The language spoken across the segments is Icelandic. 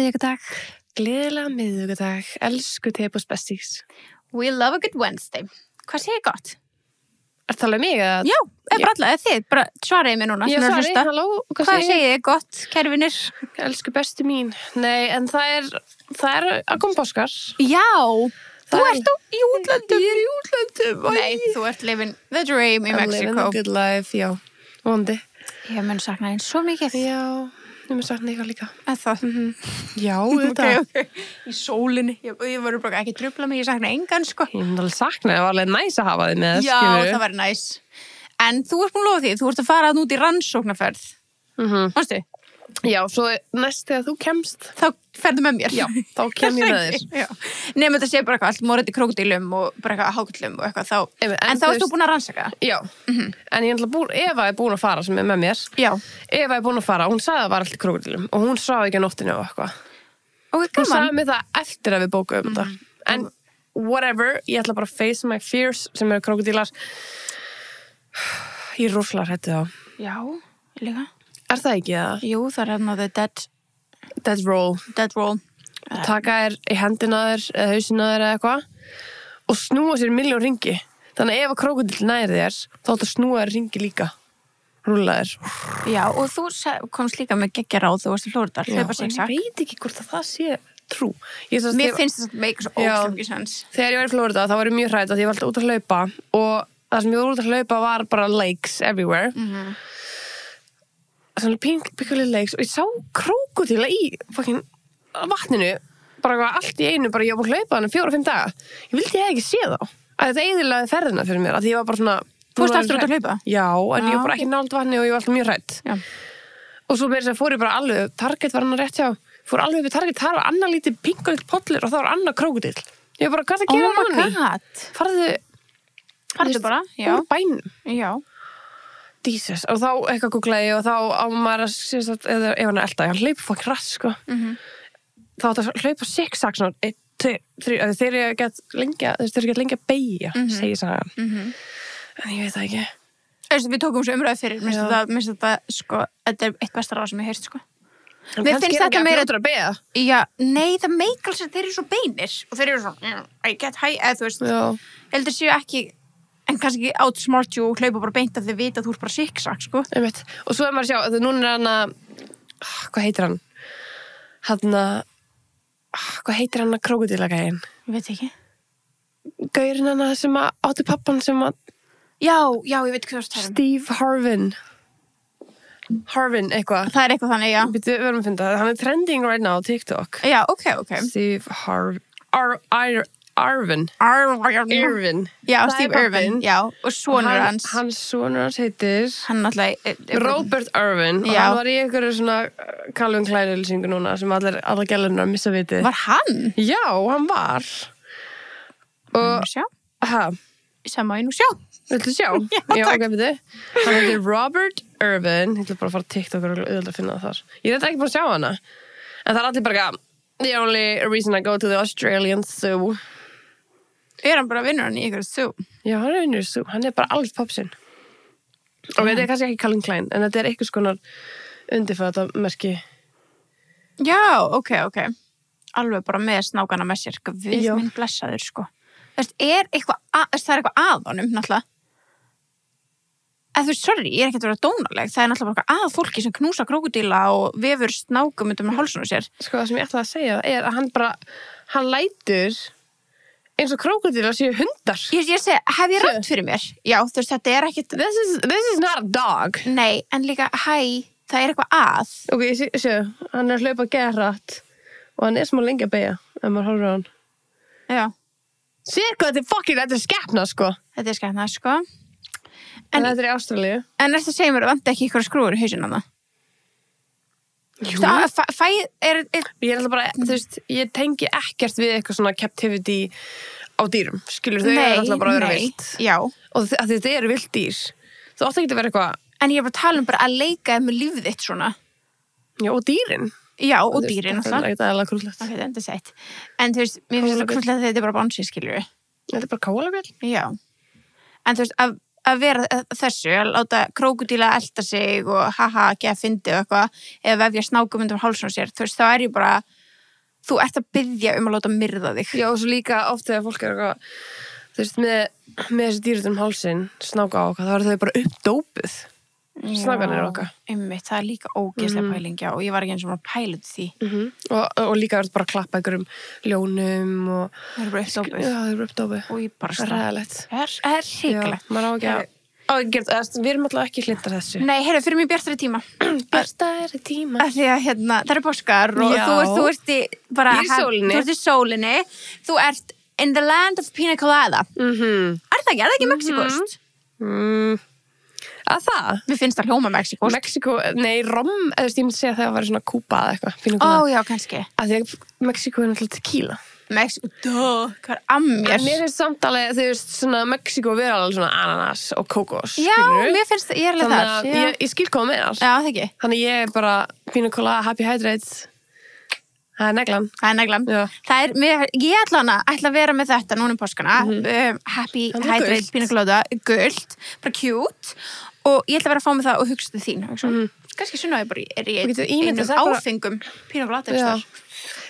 miðvikudag. Gleðilega miðvikudag, elsku Tepos besties. We love a good Wednesday. Hvað segir gott? Er það alveg mig? Já, bara alla, þið, bara svaraði mig núna. Já, svari, halló. Hvað segir þið gott, kæru vinir? Elsku besti mín. Nei, en það er að koma páskar. Já, þú ert í útlöndum. Ég er í útlöndum. Nei, þú ert living the dream í Mexico. Living the good life, já. Vondi. Ég mun sakna einn svo mikið. Já, ég mun sakna eitthvað líka. Það. Já, þetta. Okay. Í sólinni. Ég var bara ekki trufla mig, ég sakna engan, sko. Ég mun alveg sakna, það var alveg næs að hafa þið með, Já, það var næs. En þú ert búin að lofa því, þú ert að fara út í rannsóknarferð. Manstu? Já, svo næst þegar þú kemst, Þá ferðu með mér. já, þá kem ég með þér. Já. Nefnum þetta sé bara eitthvað, allt morðið í krókdílum og bara eitthvað hákullum og eitthvað þá. En þá ert þú búin að rannsaka? Já, en ég Eva er búin að fara sem er með mér. Já. Eva er búin að fara, hún sagði að það var allt í krókdílum og hún sá ekki á nóttinu og eitthvað. Ok, Hún gaman. sagði mig það eftir að við bókuðum þetta. En whatever, ég ætla bara að face my fears sem eru krókdílar. Ég er rosalega hrædd við þá. Já, líka. Er það ekki það? Jú, það er hérna the Dead roll. dead roll. Taka þér í hendina þér eða hausina þér eða eitthvað og snúa sér milljón ringi. Þannig að ef að krókdíl nær þér, þá ætla að snúa þér ringi líka. Rúlla þér. Já, og þú komst líka með geggjaráð þú varst í Flóridal. Já, Hlaupa en zigzag. ég veit ekki hvort að það sé trú. Mér finnst þetta make svo Já. óslega mikið sens. Þegar ég var í Flórida þá var ég mjög hrædd að ég var alltaf út að hlaupa og það sem ég var út að hlaupa var bara lakes everywhere. Svona píkulega lakes og ég sá krókódíla í fucking vatninu bara allt í einu, bara ég var búin að hlaupa þannig 4-5 daga. Ég vildi ekki sé þá. Að þetta eyðilaði ferðina fyrir mér, að ég var bara svona Þú varst aftur út að hlaupa? Já, en ég var bara ekki nálægt vatni og ég var alltaf mjög hrædd. Já. Og svo meira sem fór ég bara alveg, Target var hann rétt hjá, fór alveg upp í Target, það var annar lítið pinkulegt pollur og það var annar krókódíl. Ég var bara, hvað það gera Oh my manni? god. Farðu bara, já. úr bænum. Já. Jesus, og þá eitthvað googlaði ég og þá á maður að sést að ef hann er elda, hann hleypur fokk rast, sko. Þá átt að hlaupa zigzag svona, 1, 2, 3, þegar ég get lengja, þegar ég get lengja beigja, segir sagan. En ég veit það ekki. Við tókum svo umræðu fyrir, minnst þetta, sko, þetta er eitt besta ráð sem ég heyrst, sko. Mér finnst þetta meira að beigja. Já, nei, það meikar alls að þeir eru svo beinir og þeir eru svo, I get high, eða þú veist, heldur séu ekki, en kannski ekki outsmart you og hlaupa bara beint af því vita að þú ert bara zigzag, sko. Einmitt. Og svo er maður að sjá, þegar núna er hann að, hvað heitir hann? Hvað heitir hann að krókódílagæinn? Ég veit ekki. Gaurinn hann sem að átti pappan sem að Já, ég veit hvað þú ert að tala um. Steve Harvin eitthvað. Það er eitthvað þannig, já. Við verðum að finna það. Hann er trending right now á TikTok. Já, ok. Steve Irvin. Já, Steve Irvin, já. Og sonur hans. Hans sonur hans heitir Hann náttúrulega Robert Irvin. Og hann var í einhverju svona Calvin Klein lýsingu núna sem alla gælunar missa vitið. Var hann? Já, hann var. Og sjá. Sama ég nú sjá. Viltu sjá? Já, ok, veitu. Hann heitir Robert Irvin. Ég ætla bara að fara á TikTok og auðvitað að finna það þar. Ég er ekki búin að sjá hana. En það er allir bara the only reason I go to the Australian Zoo. Er hann bara vinnur hann í ykkur zoo? Já, hann er vinnur í zoo. Hann er bara alveg popsinn. Og þetta er kannski ekki Calvin Klein, en þetta er einhvers konar undirfæta merki. Já, ok. Alveg bara með snákana með sér. Við minn blessaður, sko. Það er eitthvað að honum, náttúrulega. Þú veist, sorry, ég er ekkert að vera dónaleg. Það er náttúrulega bara að fólki sem knúsa krókódíla og vefur snákum undir með hálsinn á sér. Sko, það sem ég ætla að segja er að hann lætur eins og krókódílar séu hundar. Ég segi, hef ég rætt fyrir mér? Já, þú veist, þetta er ekkert... This is not a dog. Nei, en líka, það er eitthvað að. Ok, ég sé, hann er að hlaupa gerrætt og hann er smá lengi að beygja ef maður horfir á hann. Já. Sér hvað þetta er skepna, sko. Þetta er skepna, sko. En þetta er í Ástralíu. En þetta segir mér að vandi ekki ykkur skrúur í hausinn á það. Jú. Ég er alltaf bara, þú veist, ég tengi ekkert við eitthvað svona captivity á dýrum. Skilur, þau eru alltaf bara að vera vilt. Já. Og þetta eru vilt dýr. Þú átti ekki að vera eitthvað... En ég er bara að tala bara að leika með lífið þitt svona. Já, og dýrin. Já, og dýrin alltaf. Það er ekkert aðeins krúllegt. Ok, þetta er sætt. En þú veist, mér finnst þetta krúllegt að þetta er bara bánsið, skilur við. Þetta er bara kálabél. Já. En þú veist, að vera þessu, að láta krókódíla elta sig og haha, ekki að fyndi og eitthvað, eða vefja snákum undir hálsinn á sér, þú veist, þá er ég bara, þú ert að biðja að láta myrða þig. Já, og svo líka oft þegar fólk eitthvað, þú veist, með þessi dýrutum hálsinn, snáka á okkar, þá eru þau bara uppdópuð. Snákanir okkar. Einmitt, það líka ógeðslega pælingja og ég var ekki eins og bara pæluð því. Og líka verður bara að klappa einhverjum ljónum og... Það eru bara uppdópuð. Já, það eru uppdópuð. Og ég bara ræðilegt. Það er hrikalegt. Maður á ekki við erum alltaf ekki hlintar þessu. Nei, heyrðu, fyrir mér bjartari tíma. Bjartari tíma. Af því að það eru páskar og þú ert í bara... Ég er í sólinni. Þú ert í sólinni. Þú ert in the land of pina colada. Er það ekki Mexikost? Að það? Mér finnst það hljóma Mexikost. Rom, eða ég myndi segja að það var svona Kúba eða eitthvað. Já, kannski. Af því að Mexiko náttúrulega tequila. Hvað er að mér? En mér finnst samtalið, þú veist, svona Mexiko vera alveg svona ananas og kókos. Já, mér finnst ég er alveg þar. Þannig að ég skil koma með alls. Já, það ekki. Þannig ég er bara pina colada, happy hydrates. Það er neglan. Já. Ég ætla að vera með þetta núna páskana. Happy hydrate pina colada, gult, bara cute. Og ég ætla að vera að fá með það og hugsa til þín. Kannski sunna er ég einu áfengum pina colada.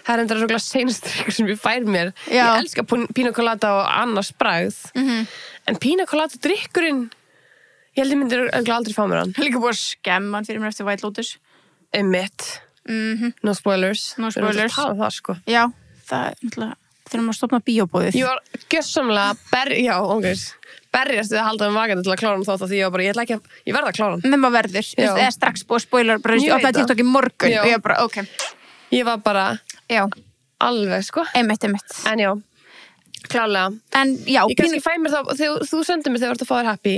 Það er endur að seinast drikkur sem ég fær mér. Já. Ég elska pina colada og annars bragð. En pina colada drikkurinn, ég held ég myndir aldrei fá mér hann. Líka búið að skemma hann fyrir mér eftir White Lotus. Einmitt. No spoilers. No spoilers. Við erum að tala um það, sko. Já, það er náttúrulega, þegar maður stofna bíóbóðið. Ég var gjössamlega berjast við að halda um vakandi til að klára hann þátt af því ég verð að klára hann. Men maður verður, það er strax búið að spoiler, bara ég opnaði TikTok í morgun og ég bara, ok. Ég var bara alveg, sko. Einmitt. En já, klálega. En já, ég kannski fæ mér þá, þegar þú sendir mér þegar þú ert að fá þér happy,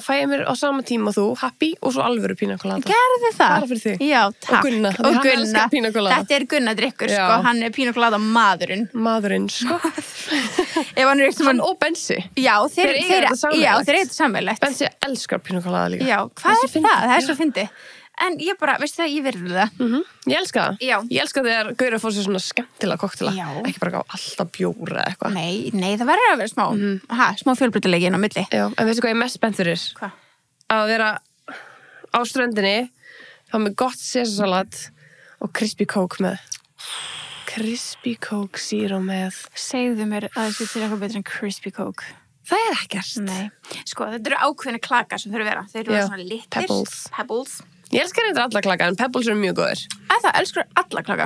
fæ ég mér á sama tíma þú happy og svo alvöru pina colada. Gerðu það? Bara fyrir þig. Já, takk. Og Gunna. Þetta er Gunna drikkur, sko. Hann er pina colada maðurinn. Maðurinn, sko. Hann og Bensi. Já, þeir eiga þetta sammeilegt. Bensi elskar pina colada líka. Já, hvað er það? Það er svo fyndið. En ég bara, veistu það, ég verður það. Ég elska það. Já. Ég elska þegar gaurar fór sér svona skemmtilega koktela. Já. Ekki bara alltaf bjóra eitthvað. Nei, það verður að vera smá. Smá fjölbreytileiki inn á milli. Já, en veistu hvað ég er mest spennt fyrir? Hvað? Að vera á ströndinni, þá með gott sesasalat og crispy coke með. Crispy coke zero með. Segðu mér að þessi til eitthvað betur en crispy coke. Það er ekkert. Nei. Sko, þetta eru ákveðni klakar sem þurfa að vera. Þeir eru svona litir. Pebbles. Ég elskar eitthvað alla klaka, en Pebbles eru mjög góður. Það elskar alla klaka?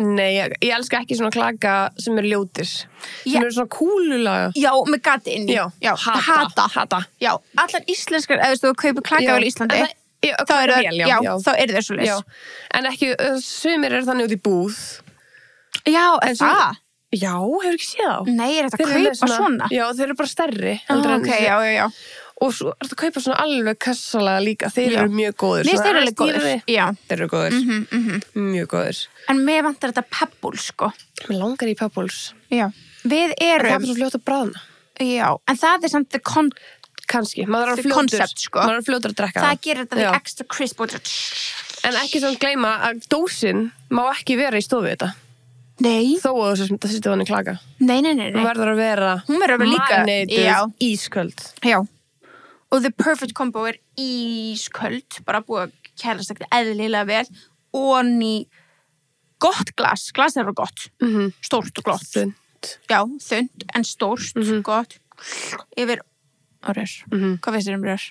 Nei, ég elskar ekki svona klaka sem eru ljótir. Sem eru svona kúlulaga. Já, með gati inni. Já, hata. Já, allar íslenskar, eða þú kaupir klakavel í Íslandi, þá eru þeir svo leys. En ekki, sumir eru þannig út í búð. Já, en það? Já, hefur ekki séð á. Nei, er þetta að kaupa svona? Já, þeir eru bara stærri. Ok, já. Og svo er þetta að kaupa svona alveg kassalega líka. Þeir eru mjög góður. Mér finnst þeir alveg góður. Já. Þeir eru góður. Mjög góður. En mér vantar þetta Pebbles, sko. Mér langar í Pebbles. Já. Við erum... Það er svo fljótt að bráðna. Já, en það er samt kannski. Maður er concept, sko. Maður er fljótur að drekka það gerir þetta því extra crisp og... En ekki samt gleyma að dósin má ekki vera í stofu þetta. Nei. Þó að það sittur hann í klaka. Nei. Hún verður að vera líka marinated, ísköld. Já. Og the perfect combo er ísköld, bara búið að kælast ekkert eðlilega vel, og ný gott glas. Glasið er gott. Stórt og gott. Þunnt. Já, þunnt, en stórt, gott. Yfir rör. Hvað veist þér rör?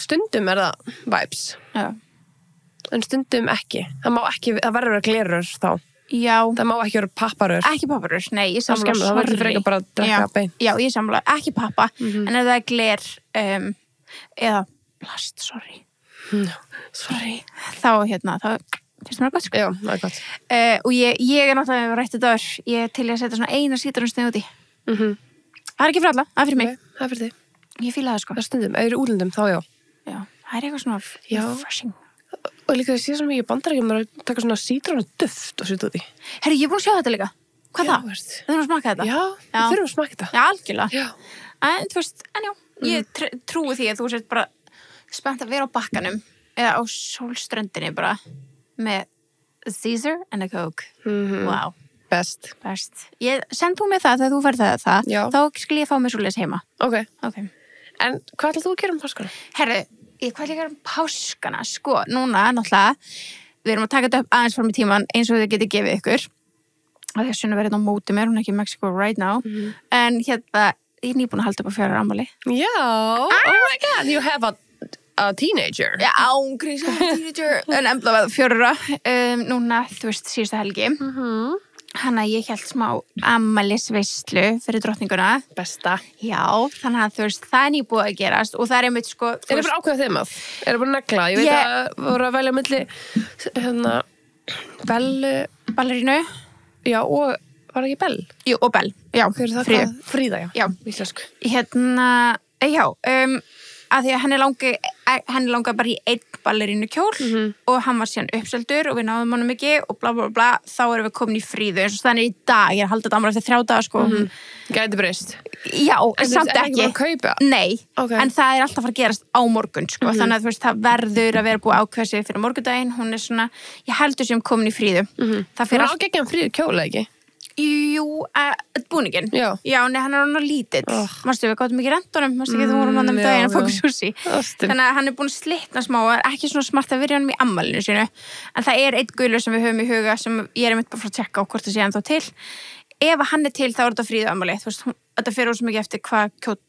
Stundum er það vibes. Já. En stundum ekki. Það verður að vera glerur þá. Já. Það má ekki vera papparör. Ekki papparör, nei, ég samla sorry. Það verður frekar bara að drekka beint. Já, ég samla ekki pappa, en ef það er gler eða plast, sorry. Sorry. Þá finnst mér gott, sko. Já, það er gott. Og ég er náttúrulega rætt þetta ég til að setja svona eina sítrunnsneið út í. Það er ekki fyrir alla, það er fyrir mig. Nei, það er fyrir þig. Ég fíla það, sko. Það er stundum, ef ég er í útlöndum, þá já. Já, það er eitthvað svona refreshing. Og líka það sé svo mikið bandaríkjum að taka svona sítrónu duft og setja út í. Herri, ég er búin að sjá þetta líka. Hvað það? Við þurfum að smaka þetta. Já, við þurfum að smaka þetta. Já, algjörlega. Já. En þú veist, ég trúi því að þú sért bara spennt að vera á bakkanum eða á sólströndinni bara með Caesar and a Coke. Wow. Best. Send þú mig það þegar þú ferð það. Já. Þá skal ég fá mig svoleiðis heima. Ok. En hvað ætlar þú að gera páskana? Herri, hvað er páskana? Sko, núna náttúrulega við erum að taka þetta upp aðeins fram í tíman eins og þið getið gefið ykkur. Það er Sunna verið á móti mér, hún er ekki í Mexico right now. En hérna, ég er nýbúin að halda upp á 4 ára afmæli. Já, oh my god, you have a teenager. Já, ángríns, teenager. En embla var 4 ára, núna, þú veist, síðustu helgi. Hanna ég held smá afmælisveislu fyrir drottninguna. Besta. Já, þannig að þú veist, það er nýbúið að gerast og það er einmitt sko... Er það bara ákveða þeim að? Er það bara negla? Ég veit að voru að velja milli, hérna, Ballerínu. Já, og var það ekki Bell? Jú, og Bell, já. Hver er það? Fríða, já. Já. Íslensku. Hérna, já, að því að henni langaði bara í einn ballerínu kjól og hann var síðan uppseldur og við náðum honum ekki og bla bla bla, þá erum við komin í fríðu eins og þannig í dag, ég er að halda þetta ámur eftir 3 daga sko. Gæti breyst. Já, en samt ekki. En ekki bara að kaupa? Nei, en það er alltaf að fara að gerast á morgun sko, þannig að þú veist, það verður að vera búið ákveða sig fyrir morgundaginn, hún er svona, ég heldur sem komin í fríðu. Það fyrir allt. Hún á ekki fríðu kjóla, ekki? Jú, búningin. Já, nei, hann er hann lítill. Mástu, við gáttum ekki rentunum, mástu ekki þú vorum hann daginn að fóka súsi. Þannig að hann er búin að slitna smá og er ekki svona smart að virja hann í ammælinu sínu. En það er einn gulur sem við höfum í huga sem ég er einmitt bara frá að tjekka á hvort það sé ennþá til. Ef hann er til, þá er þetta fríðu ammæli. Þú veist, þetta fyrir svo mikið eftir hvað kjóll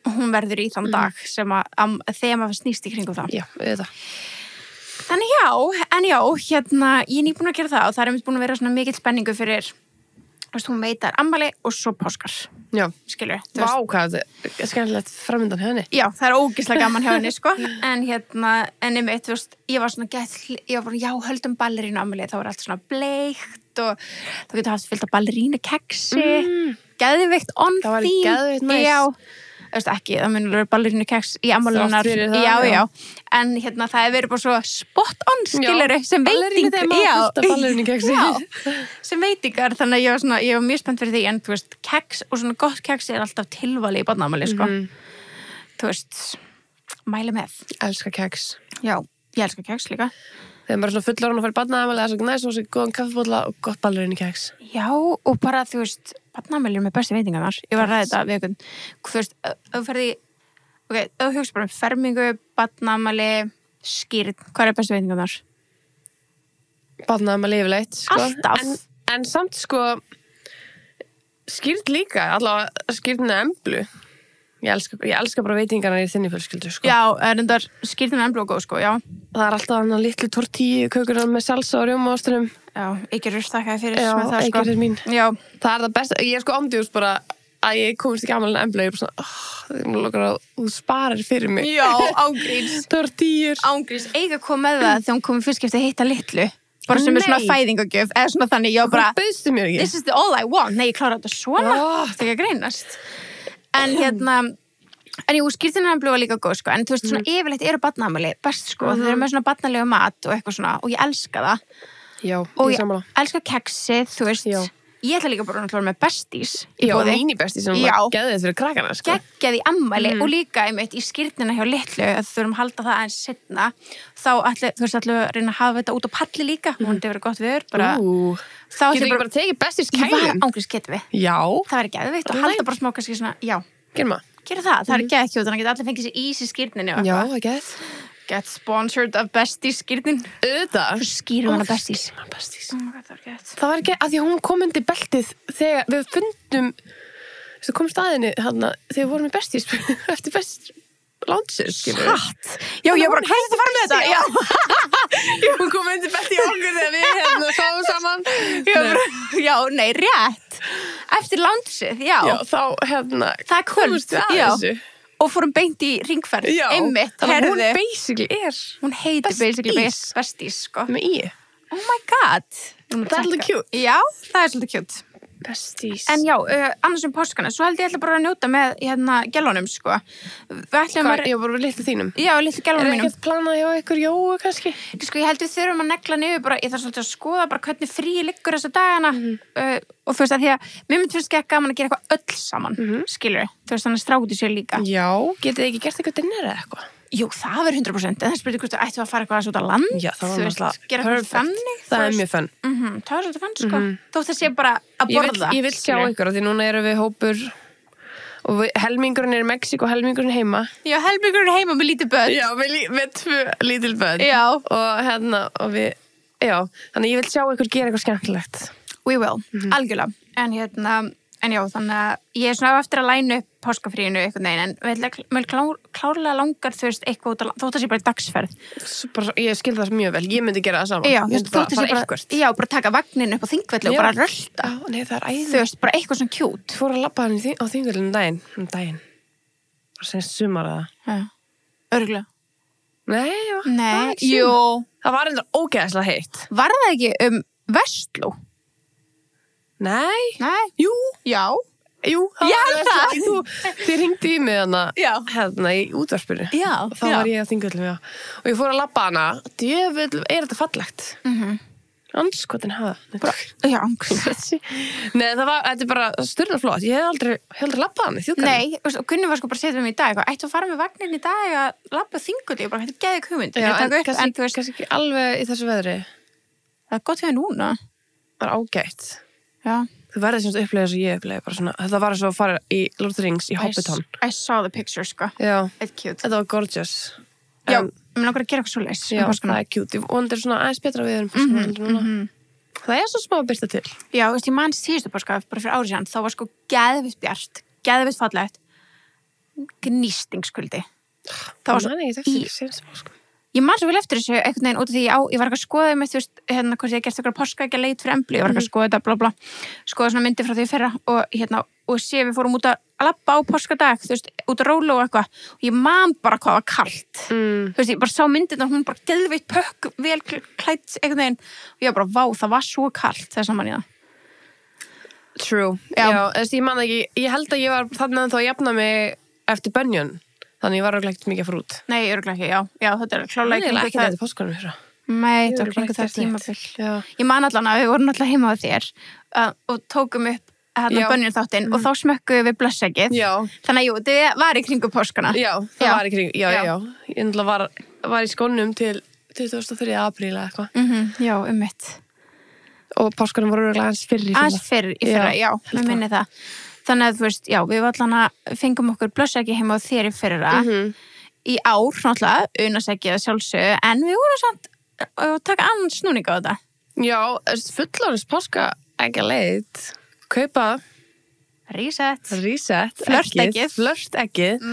hún verður í þann dag sem að þegar maður snýst í kringum það. Já, við þetta. Þannig hérna, ég er nýbúin að gera það og það er einmitt búin að vera svona mikill spenningu fyrir hún veitar ammæli og svo páskar. Já. Skilur. Vá, hvað þetta er skemmtilegt framöndan hjá henni. Já, það er ógeðslega gaman hjá henni, sko. En einmitt, þú veist, ég var bara, já, höldum ballerínu ammæli, þá var allt svona bleikt og þú getur haft fyllt á ballerínu keksi, geðveikt on theme. Það var geðveikt næs. Já. Þú veist ekki, það munur verið ballerínu keks í ammælunar. Já. En hérna, það hefur verið bara svo spot on, skiluru, sem sem veitingar, þannig að ég var mjög spennt fyrir því, en þú veist, keks og svona gott keks er alltaf tilvali í barnaafmæli, sko. Þú veist, mæli með. Elska keks. Já, ég elska keks líka. Þegar maður er svona fullorðin og fyrir barnaafmæli, það er svo næs og svo góðan kaffibólla og gott ballerínu keks. Já, og bara, þú veist, barnaafmæli er með bestu veitingarnar. Ég var að ræða þetta við einhvern, þú veist, ef þú ferði ef þú hugst bara um fermingu, barnaafmæli, skírn, hvað er bestu veitingarnar? Barnaafmæli yfirleitt, sko. Alltaf. En samt, sko, skírn líka, allavega skírn emblu. Ég elska bara veitingarnar í þinni fjölskyldu, sko. Já, reyndar skírnin emblu og góð, sko, já. Það er alltaf hann að litlu tortíu kökunar með salsa og rjómaostunum. Já, ekki rustakaði fyrir með það, sko. Já, ekki fyrir mín. Já. Það er það besta. Ég er sko ándjúst bara að ég komist ekki ammælinn emblu. Ég er bara svona, það er lokkar að þú sparir fyrir mig. Já, ángríns. Tortíur. Ángríns. Eiga kom með það þegar hún kom fyrst skipti að hitta litlu. Bara sem er svona fæðingagjöf. Eða svona þannig, ég bara... Bauðstu mér ekki? This is all I want. Nei, ég klára þetta svona. Það ekki að greinast. En en jú, skírninaremblu var líka góð, sko, en þú veist, svona yfirleitt eru barnaafmæli best, sko, þeir eru með svona barnalegu mat og eitthvað svona, og ég elska það. Já, og ég sammála. Elska keksið, þú veist, ég ætla líka bara náttúrulega með bestís í boði. Já, mínibestís sem var geðið fyrir krakkana, sko. Geggjaði í ammæli og líka einmitt í skírnina hjá litlu, að þú þurfum að halda það aðeins seinna, þá þú veist, ætlum að reyna að hafa þetta út á palli líka, hún hefur verið gott viður, bara... Getur ekki bara tekið bestís kælin? Ángríns getum við. Já. Það væri geðveikt og halda bara smá kannski svona, já. Gerum það. Gera það er ekki ekki út, þannig að allir fengið sér ís í skírninu. Já, það get sponsored af bestís skírnin. Auðvitað. Skýrum hana bestís. Það var ekki, að því að hún kom undir beltið þegar við fundum, þú kom staðinni þarna, þegar við vorum í bestís, eftir bestís lánsir, skilur við. Satt. Já, ég bara, hvað er þetta að fara með þetta? Já. Hún kom undir beltið í okkur þegar við sáum saman. Já, nei, rétt. Eftir lánsið, já. Já, þá, það komst við að þessu. Og fórum beint í ringferð. Já. Einmitt, þannig að hún basically hún heitir basically bestís, sko. Með í. Oh my god. Það er svolítið cute. Já, það er svolítið cute. Bestís. En já, annars páskana, svo held ég ætla bara að njóta með gælunum, sko. Við ætlum að... Já, bara litlu þínum. Já, litlu gælunum mínum. Er ekkert planað hjá ykkur jóu, kannski? Sko, ég held við þurfum að negla niður bara, ég þarf svolítið að skoða bara hvernig frí liggur þessa dagana og þú veist að því að mér myndi fyrst ekki gaman að gera eitthvað öll saman, skilur við. Þú veist, þannig að strákuti sér líka. Já, getið þið ekki gert eitthvað dinner eða eitthvað? Jú, það verður 100%, en það spyrir hvort ættu að fara eitthvað út á land. Já, það var náttúrulega gera eitthvað þannig. Það er mjög fun. Það er svolítið fun, sko. Þótt það sé bara að borða. Ég vil sjá ykkur, því núna erum við hópur og helmingurinn er í Mexíku og helmingurinn heima. Já, helmingurinn er heima með lítið börn. Já, með 2 lítil börn. Já. Og og við Já, þannig ég vil sjá ykkur gera eitthvað skemmtilegt. We will, algjörlega. En já, þannig að ég er svona eftir að læna upp páskafríinu einhvern veginn, en mér klárlega langar, þú veist, eitthvað þótt að sé bara í dagsferð. Ég skil það mjög vel, ég myndi gera það saman. Já, ég myndi bara fara eitthvað. Já, bara taka vagnin upp á Þingvelli og bara rölta. Já, nei, það æði. Þú veist, bara eitthvað svona cute. Fór að labba hann á Þingvelli daginn. Bara senst sumar eða. Já, örgulega. Nei, jú. Það var enda ógeðslega heitt. Var það ekki Vestló? Nei. Jú. Já. Jú, þið hringdi í mig hérna í útvarpinu. Já. Og þá var ég á Þingvelli, já. Og ég fór að labba hana, djöfull, er þetta fallegt? Andskotin hafa. Já, Nei, þetta er bara styrna flott. Ég hef aldrei labbað hann í þjóðgarðinum. Nei, og Gunni var sko bara að setja mig í dag, ættu að fara með vagnin í dag að labba Þingvelli, og bara hættu geðið hugmynd. Já, en kannski ekki alveg í þessu veðri. Það er gott við núna. Það er ágætt. Já. Þú verður sem upplegið þess að ég upplegið, bara svona, þetta var svo að fara í Lord of the Rings í Hobbiton. I saw the picture, sko. Já. It's cute. Þetta var gorgeous. Já, mér langar að gera eitthvað svo leys. Já, það er cute. Og það er svona aðeins betra við núna. Það er svo smá að byrsta til. Já, veist, ég man síðustu páska bara fyrir árið síðan, þá var sko geðvitt bjart, geðvitt fallegt, gnístingskuldi. Það var svo Ég man svo vel eftir þessu einhvern veginn út af því ég var ekki að skoða með, þú veist, hérna, hvort ég hef gert eitthvað páska ekki að leit fyrir Emblu, ég var ekki að skoða þetta, bla bla, skoða svona myndi frá því fyrra og sé við fórum út að labba á páskadag, þú veist, út að róla og eitthvað, og ég man bara hvað var kalt, þú veist, ég bara sá myndina, hún bara geðveitt pökk, vel klætt einhvern veginn, og ég bara, vá, það var svo kalt, það er saman í það. True. Já, ég man ekki, ég held að ég var þarna þá að jafna mig eftir Bunyan. Þannig ég var örugglega ekkert mikið að fara út. Nei, örugglega ekki, já. Já, þetta er klálega ekki það. Þetta er páskanum hér. Nei, þetta var kringu það tímabil. Ég man allan að við vorum alltaf heima á þér og tókum upp Bunyan þáttinn og þá smökkuðum við blösseggið. Já. Þannig að jú, þetta var í kringu páskana. Já, það var í kringu, já. Ég náttúrulega var í skónum til 23. apríl eða eitthvað. Já, mitt. Og páskanum voru örugglega aðeins fyrr í fyrra. Já, mér minni það. Þannig að þú veist, já, við allan að fengum okkur blösseggi heima á þér í fyrra í ár, náttúrulega, unarseggi að sjálfsögðu, en við vorum samt að taka annan snúning á þetta. Já, fullorðins páska ekki að leit, kaupa Reset, flörteggið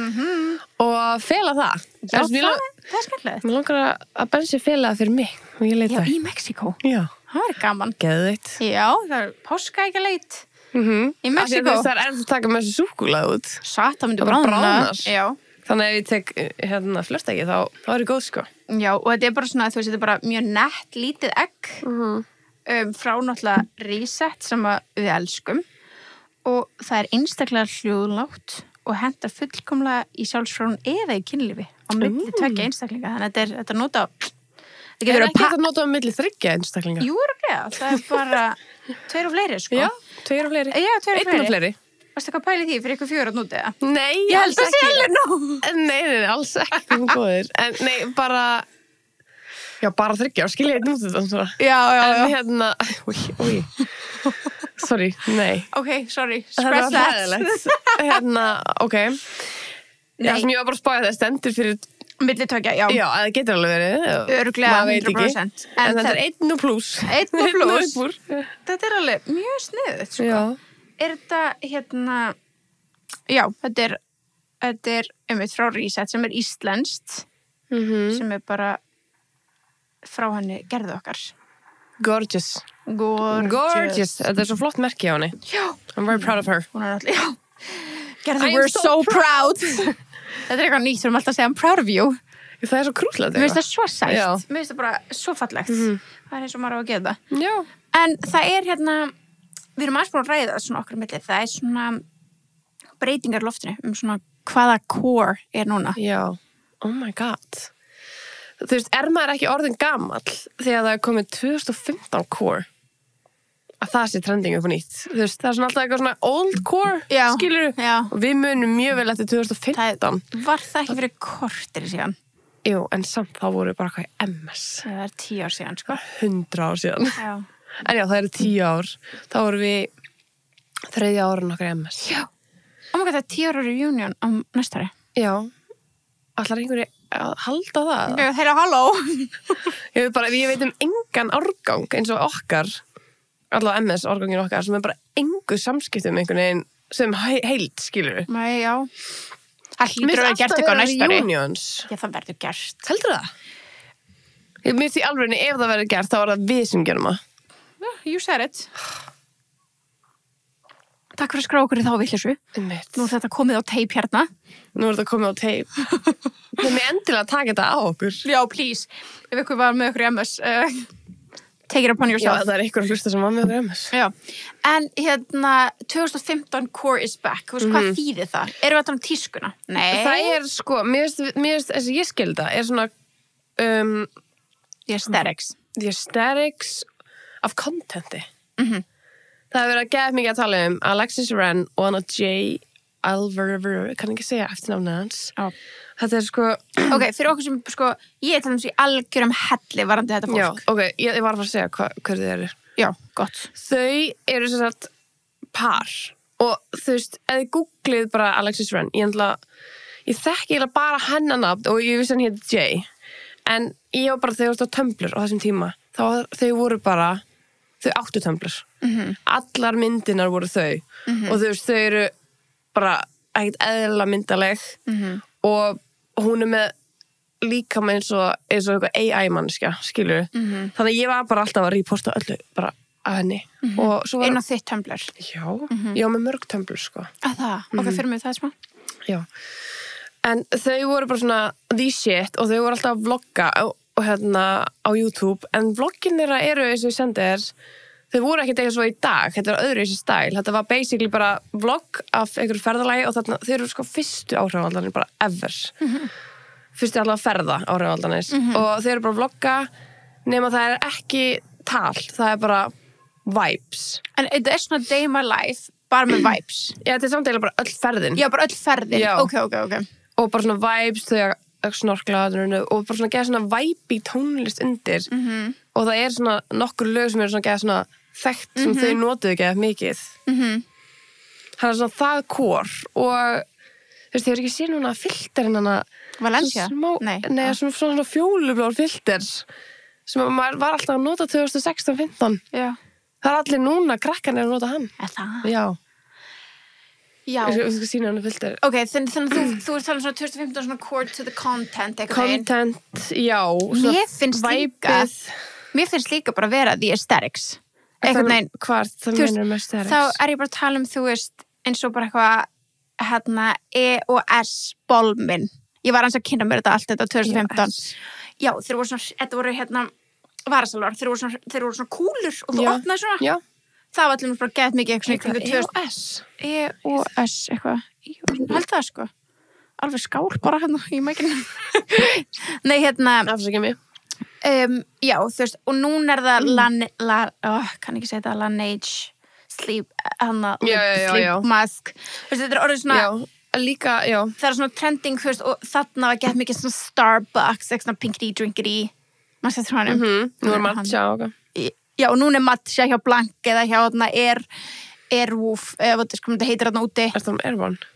og fela það. Já, það er skemmtilegt. Mér langar að bensi fela það fyrir mig og ég leit það. Já, í Mexíkó. Já. Það var gaman. Geðveikt. Já, það er páska ekki að leit. Í Mexíkó. Það er ennþá að taka með þessu súkkulaði út. Satt, það myndi bráðnast. Já. Þannig ef ég tek flörtegi þá er það góð sko. Já, og þetta er bara svona, þú veist, þetta er bara mjög nett, lítið egg frá náttúrulega Reset sem við elskum og það er einstaklega hljóðlátt og hentar fullkomlega í sjálfsfrón eða í kynlífi á milli tveggja einstaklinga. Þannig að þetta er nota Er ekki þetta notað á milli 3 einstaklinga? Jú, það er bara 2 og fleiri, sko. Já, 2 og fleiri. Já, 2 og fleiri. 1 og fleiri. Varstu eitthvað pælið því fyrir ykkur 4 nútið það? Nei, ég held að sé alveg nú. Nei, alls ekki, góðir. En nei, bara 3 ár, skilja 1 nútið það. Já. En sorry, nei. Ok, sorry, scratch that. Ok. Það sem ég var bara að spája það stendur fyrir milli tveggja, já. Já, það getur alveg verið. Öruglega 100%. En þetta er 1 og pluss. 1 og pluss. Þetta er alveg mjög sniðugt, sko. Já. Er þetta, já, þetta er frá Reset sem er íslenskt, sem er bara frá henni gerðu okkar. Gorgeous. Þetta er svo flott merki á henni. Já. I'm very proud of her. Hún er alltaf, já. Gerðu, we're so proud. Þetta er eitthvað nýtt sem alltaf að segja I'm proud of you. Það er svo krúllegt. Mér finnst það svo sætt. Mér finnst það bara svo fallegt. Það er eins og maður á að gera það. Já. En það er við erum aðeins búin að ræða það svona okkur milli. Það er svona breytingar í loftinu svona hvaða core er núna. Já. Oh my god. Þú veist, er maður ekki orðin gamall þegar það er komið 2015 core? Að það sé trending upp og nýtt. Þú veist, það er svona alltaf eitthvað svona old core, skilur já. Og við munum mjög vel eftir 2015. Var það ekki fyrir kortir síðan? Jú, en samt þá voru bara hvað í MS. Það er 10 ár síðan, sko. 100 ár síðan. Já. En já, það eru 10 ár. Þá voru við 3 árin okkar í MS. Já. Það er 10 ára reunion á næsta ári. Já. Allar einhverju að halda það. Þeirra, halló. Ég veit engan árgang eins og okkar, allavega MS árgangin okkar, sem bara engu samskiptum einhvern veginn sem heild, skilur. Nei, já. Það hlýtur að vera gert eitthvað næst ári. Reunions. Já, það verður gert. Heldur það? Mér því alveg ef það verður gert, þá er það við sem gerum það. You said it. Takk fyrir að skrá okkur í þá villisu. Nú er þetta komið á teip hérna. Nú er þetta komið á teip. Það er mér endilega að taka þetta á okkur. Já, please. Ef ykkur var með okkur í MS, take it upon yourself. Já, það er ykkur að hlusta sem var með okkur í MS. Já. En 2015 Core is back. Þú veist, hvað þýðir það? Erum við þetta tískuna? Nei. Það er sko, mér finnst þess að ég skilda, er svona The aesthetics of contenti. Það hefur verið að gefa mikið að tala Alexis Ren og Anna J. Alver, kann ekki segja eftirnafnið hans. Þetta er sko... Ok, fyrir okkur sem sko, ég er til dæmis í algjörum helli varandi þetta fólk. Já, ok, ég var að fara að segja hver þið eru. Já, gott. Þau eru sem sagt par og þú veist, ef þið googlið bara Alexis Ren, ég þekki eiginlega bara hennar nafn og ég vissi hann hétt J. En ég var bara, þegar þú veist á Tumblr á þessum tíma, þau voru bara, þau áttu Tumblr. Allar myndinar voru þau og þú veist, þau eru bara ekkert eðlilega myndaleg og hún er með líka með eins og eitthvað AI-mannskja, skilur þannig að ég var bara alltaf að reposta öllu bara að henni og svo var... Einn á þitt Tumblr? Já, ég var með mörg Tumblr, sko. Að það? Ok, fyrir mig það smá? Já. En þau voru bara svona the shit og þau voru alltaf að vlogga og hérna á YouTube en vloggin þeirra eru eins og ég sendi þér þau voru ekkert eitthvað svo í dag, þetta var öðru í þessi stæl, þetta var basically bara vlogg af einhverju ferðalagi og þarna, þau eru sko fyrstu áhrifaldanir bara ever. Fyrstu allavega ferða áhrifaldanir og þau eru bara að vlogga nema það er ekki tal, það er bara vibes. En þetta er svona day in my life, bara með vibes? Já, þetta er samtilega bara öll ferðin. Já, bara öll ferðin, ok. Og bara svona vibes, þau að snorkla og bara svona geða svona vibe í tónlist undir og það er svona nokkur lög sem eru svona geða svona þekkt sem þau notuðu ekki mikið það er svona það kór og þú veist, ég hefur ekki séð núna filterinn hana Valencia? Nei, svona fjólublár filter sem maður var alltaf að nota 2016-15 Já. Það er allir núna, krakkan að nota hann Er það? Já Ég skal sína hann filter Ok, þannig að þú ert talað svona 2015 svona core to the content Content, já Mér finnst líka bara vera the aesthetics Hvart, það meinur með aesthetics? Þá er ég bara að tala þú veist, eins og bara eitthvað EOS bolminn Ég var eins að kynna mér þetta allt þetta 2015 Já, þeir voru svona, þetta voru varasalvar, þeir voru svona kúlur og þú opnaði svona Já. Það var allir bara gett mikið eitthvað EOS eitthvað Held það sko Alveg skál bara í mækinu Nei, Afsakið mig Já, þú veist, og núna er það kann ekki segja þetta Laneige sleep mask þetta er orðið svona líka, já það er svona trending, þú veist, og þarna var gett mikið svona Starbucks, eitthvað svona pinkity drinkity maður sér frá hann nú er matcha já, og núna er matcha hjá Blank eða hjá Airwolf eða hvað þetta heitir þarna úti Er það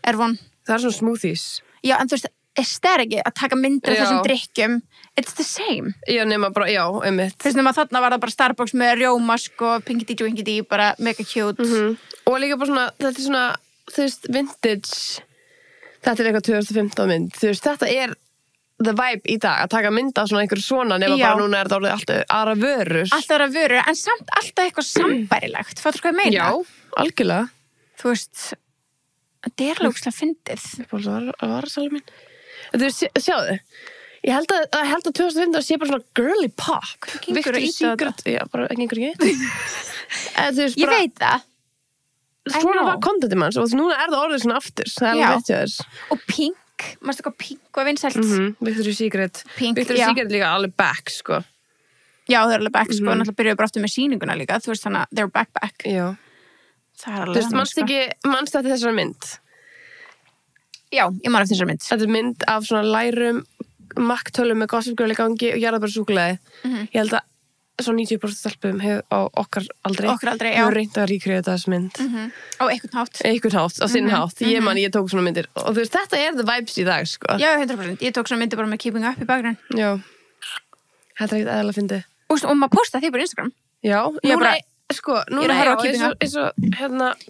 Ervon það er svona smoothies já, en þú veist, ekki að taka myndir af þessum drikkjum it's the same já, nema bara, já, einmitt þú veist, nema þarna var það bara Starbucks með rjómask og pinkity drinkity, bara mega cute og líka bara svona, þetta er svona þú veist, vintage þetta er eitthvað 2015 mynd, þú veist, þetta er the vibe í dag, að taka mynd af svona einhverju svona nema bara núna er þetta orðið alltaf aðra vörur en samt alltaf eitthvað sambærilegt fattur hvað ég meina? Já, algjörlega þú veist, þetta er lókslega fyndið það var salum mín þú veist, sjáðu ég held að 2015 sé bara svona girly pop Victoria's Secret já, bara gengur ekki veist, ég veit það svona var contentið manns og núna er það orðið svona aftur það er alveg þess og Pink, maður stakka Pink var vinsælt Victoria's Secret Victoria's Secret líka alveg back sko já, það er alveg back sko, náttúrulega byrjuðu bara aftur með sýninguna líka þú veist þannig að they're back já það er alveg mannst þetta þessar mynd já, ég man eftir þessar mynd þetta er mynd af svona lærum makktölum með Gossip Girl í gangi og jarðabæra súkkulaði ég held að svo 90% stelpum á okkar aldrei já. hefur reynt að recreata þessu mynd Á einhvern hátt. Á sinn hátt, ég tók svona myndir og þú veist, þetta the vibes í dag, sko. Já, 100%, ég tók svona myndir bara með keeping up í bakgrunn. Já, þetta ekkert eðalega fyndið. Og maður posta því bara Instagram. Já, núna eins og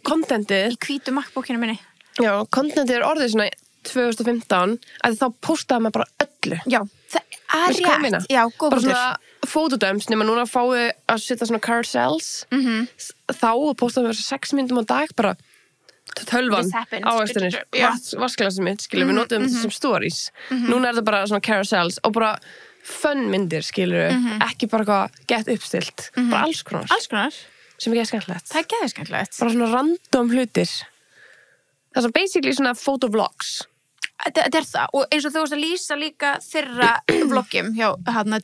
contentið í hvítu MacBookinu minni. Já, contentið orðið svona 2015 að þá postaði maður bara öllu. Já, það rétt. Já, góð bara svona fotodöms nema núna fáið að setja svona carousels þá postaði maður 6 myndum á dag bara tölvan ávextinir vasklasið mitt, skilur við notum þetta sem stories. Núna það bara svona carousels og bara fun myndir, skilur við ekki bara eitthvað gett uppstilt bara alls konar sem ekki skemmtilegt. Það ekki skemmtilegt. Bara svona random hlutir. Það er basically svona photovlogs. Þetta það, og eins og þú veist að lýsa líka þeirra vlogjum hjá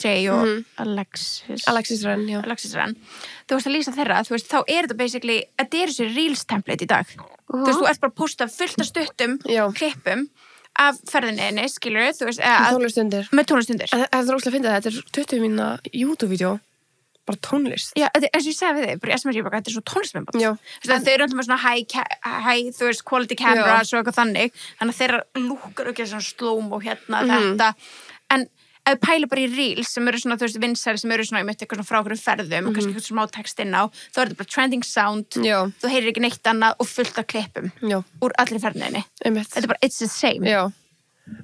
Jay og Alexis Renn. Þú veist að lýsa þeirra, þú veist, þá þetta basically, þetta þessi Reels template í dag. Þú veist, þú ert bara að posta fullt af stuttum klippum af ferðinni, skilur þú veist, með tónlistundir. Það óslega að finna þetta 20 mínúna YouTube-vídeó bara tónlist. Já, eins og ég segi við þig, bara SMG, þetta svo tónlistmyndband. Já. Þau alltaf með svona high, þú veist, quality cameras og eitthvað þannig, þannig að þeirra lúkar ekki svona slow-mo þetta, en ef þú pælir bara í Reels sem eru svona, þú veist, vinsæri sem eru svona, ég myndi eitthvað svona frá okkur ferðum og kannski eitthvað smá text inn á, þá þetta bara trending sound, þú heyrir ekki neitt annað og fullt af klippum úr allri ferðinni. Þetta bara, it's the same. Já,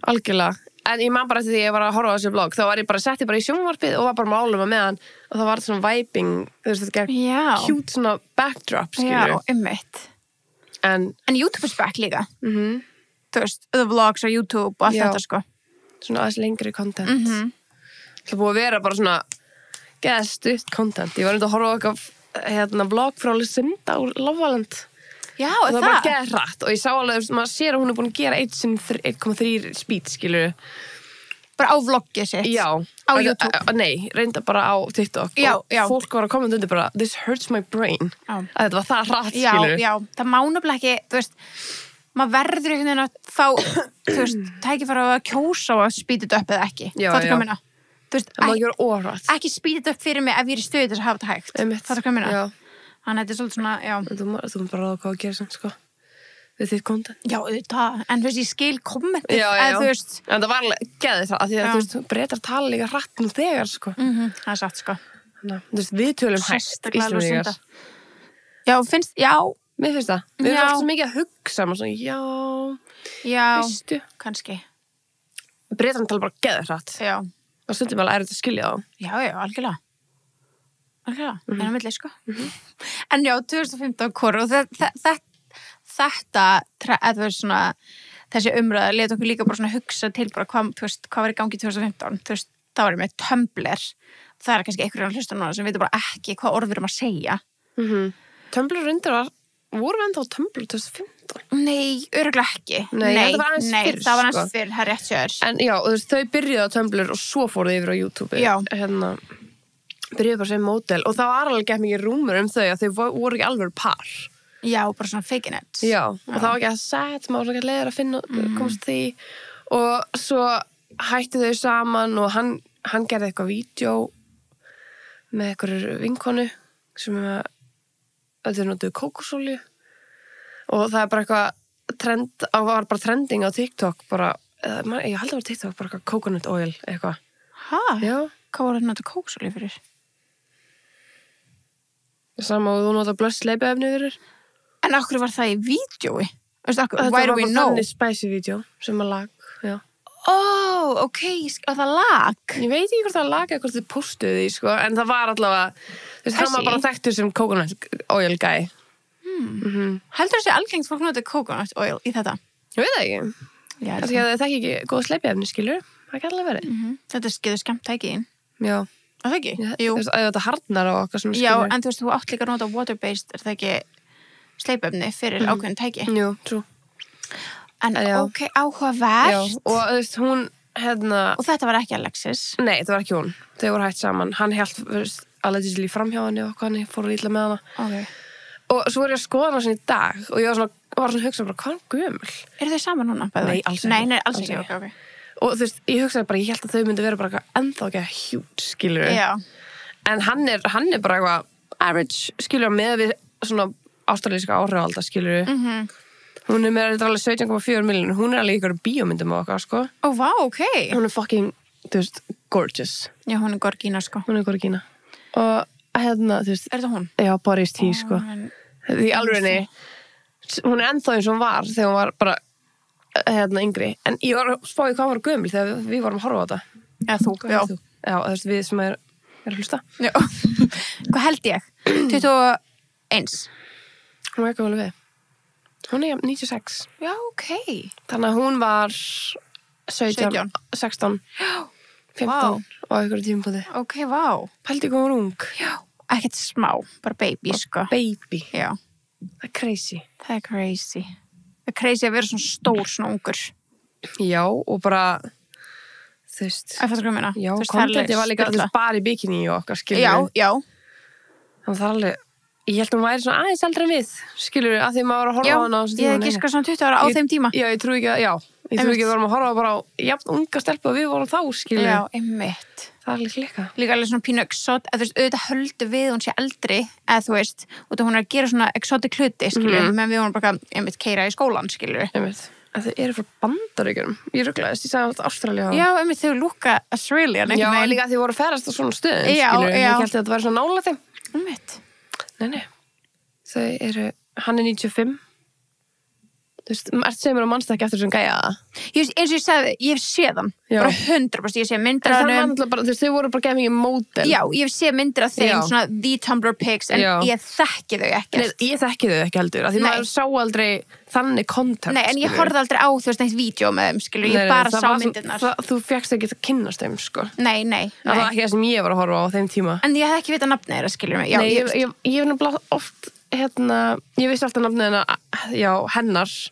algjörlega. En ég man bara eftir því ég var að horfa á þessu vlog, þá var ég bara setti bara í sjónvarpið og var bara málum að meðan og það var svona vibing, þú veist, þetta gekk cute svona backdrop, skilur. Já, einmitt. En YouTube back líka. Þú veist, the vlogs á YouTube og allt þetta, sko. Svona aðeins lengri content. Það búið að vera bara svona geðstutt content. Ég var að horfa á eitthvað vlog frá Lucinda úr Love Island. Já, og það bara geð hratt og ég sá alveg, maður sér að hún búin að gera 1,3 speed, skilur bara á vloggið sitt já, á YouTube nei, reynda bara á TikTok og fólk var að kommenta undir bara this hurts my brain að þetta var það hratt, skilur já, það má nefnilega ekki, þú veist maður verður einhvern veginn að fá þú veist, tækifæri að kjósa og að speeda þetta upp eða ekki, það kom minna þú veist, ekki speeda þetta upp fyrir mig ef ég í stöðu þess að hafa þetta hægt það kom minna þannig að þetta svolítið svona, já. Þú múið bara ráða hvað að gera samt, sko. Við þitt content. Já, það. En þú veist, ég skil kommentið. Já. Þú veist. En það var alveg geðið það, af því að þú veist, Bretar tala líka hratt nú þegar, sko. Það er satt, sko. Þannig, þú veist, við tölum hægt, Íslendingar. Já, finnst, já. Mér finnst það. Við erum alltaf svo mikið að hugsa, maður svona, já, veistu. Kannski. Bretarna tala bara geðið hratt. Já. Og stundum alveg þetta að skilja þá. Já, algjörlega. En á milli, sko. En já, 2015 og þetta svona, þessi umræða lét okkur líka bara svona hugsa til bara hvað var í gangi 2015 þú veist, þá var ég með Tumblr það er kannski einhverjum að hlusta núna sem veitur bara ekki hvað orð við erum að segja Tumblr reyndar voru við ennþá á Tumblr 2015? Nei, örugglega ekki það var aðeins fyrr, það er rétt sér en já, og þau byrjuðu á Tumblr og svo fóruðu yfir á YouTube byrjuðu bara sem módel og það var alveg gett mikið rúmur þau að þau voru ekki alveg par já, bara svona fake it já, og það var ekki að set maður var ekki að leiða að finna komst því og svo hættu þau saman og hann gerði eitthvað vídeo með einhverjur vinkonu sem þau notuðu kókosolíu og það er bara eitthvað var bara trending á TikTok bara, ég held að var TikTok bara eitthvað coconut oil eitthvað já, hvað var það notuðu kókosolíu fyrir? Sama og þú notar blössleipaefni fyrir. En okkur var það í vídeói? Þetta var bara þannig spicy vídeo sem að lag, já. Ok, og það lag? Ég veit ekki hvort það lag eða hvort þið postuðu því, sko, en það var allavega, þú veist, hann var bara þekktur sem coconut oil guy. Heldur þessi algengt fólk notar coconut oil í þetta? Ég veit það ekki. Því að það þekki ekki góð sleipaefni, skilur. Það kann alveg verið. Þetta getur skemmt tækið inn. Já. Það ekki? Jú. Þú veist, að þetta harnar og okkar svona skilur. Já, en þú veist, þú átt líka að nota water-based, er það ekki sleipefni fyrir ákveðin tæki? Jú, trú. En ok, áhugavert. Já, og þú veist, hún, Og þetta var ekki Alexis? Nei, það var ekki hún. Þau voru hætt saman. Hann hélt, allegedly framhjá henni og hann fór illa með hana. Ok. Og svo var ég að skoða hana svona í dag og ég var svona að hugsa bara, hvað er gömul? Eru þau saman núna? Nei, alls ekki. Nei, alls ekki. Okay. Og þú veist, ég hugsaði bara, ég held að þau myndi vera bara ennþá ekki hjút, skilur við. Já. En hann er bara eitthvað average, skilur með við svona ástralíska áhrifalda, skilur Hún er með alveg 17,4 miljónir, hún er alveg ykkur bíómyndum og okkar, sko. Ó, vá, ok. Hún er fucking, þú veist, gorgeous. Já, hún er Gorgína, sko. Hún er Gorgína. Og hérna, þú veist... Er það hún? Já, Boris T, sko. Því alveg hún er ennþá eins og hún var þegar hún var bara, yngri. En ég var spáði hvað var gömul þegar við vorum að horfa á þetta. Eða þú, já. Já, þú veist, við sem er að hlusta. Já. Hvað held ég? 21. Hún var eitthvað alveg við. Hún er 96. Já, ok. Þannig að hún var 17. 16, 15 Vá. á einhverju tímabúti. Ok, vá. Pældi hvað hún var ung. Já. Ekkert smá, bara baby, sko. Baby. Já. Það er crazy. Það er crazy. Það er crazy að vera svona stór, svona ungur. Já, og bara, þú veist. Það fattar hvað ég meina. Já, Þú veist, kontenti var líka, þú stilla. veist, bara í bikini og okkar, skilur Já, já. Þannig það er alveg, ég held að hún væri svona aðeins eldri en við, skilur að því maður var að horfa Já, á hana á þessum ég tíma. hef giskað svona 20 ára á þeim tíma. Já, ég trúi ekki að, ég trúi ekki að við vorum að horfa bara á jafn unga stelpu og við vorum þá, skilur Já, einmitt. Það er líka líka. Líka alveg svona pínu exot, eða þú veist, auðvitað höldu við hún sé eldri, eða þú veist, út af hún er að gera svona exotic hluti, skilur, menn við vorum bara, einmitt, keira í skólan, skilur. Einmitt. En þau eru frá Bandaríkjunum. Ég ruglaðist, ég sagði alltaf Ástralía. Já, einmitt, þau lúka Australian, Já, einhvern veginn. líka að þið voru að ferast á svona stöðum, Já, skilur. já. Ég held að þetta væri svona nála þeim. Einmitt. Nei. Þau eru, hann er 95. Þú veist, ert segir mér að mannst ekki eftir þessum gæja það. Eins og ég sagði, ég hef séð hann, Já. bara 100%, ég sé myndir En af það var hann. náttúrulega bara, þú veist, þau voru bara gefið mikið módel. Já, ég hef séð myndir af þeim, Já. svona the Tumblr pics, en Já. ég þekki þau Nei, ekkert. ég þekki þau ekki heldur, af því Nei. maður sá aldrei þannig content. Nei, en ég skilurðu. horfði aldrei á, þú veist, neitt vídeo með þeim, skilur, ég Nei, bara það sá var svo- myndirnar. Þú fékkst ekki að kynnast þeim, sko. Nei. Það var ekki það sem ég var að horfa á þeim tíma. En ég hef ekki vitað nafnið þeirra, skilur mig. Já, Nei, ég ég hef nefnilega oft, ég vissi alltaf nafnið hennar,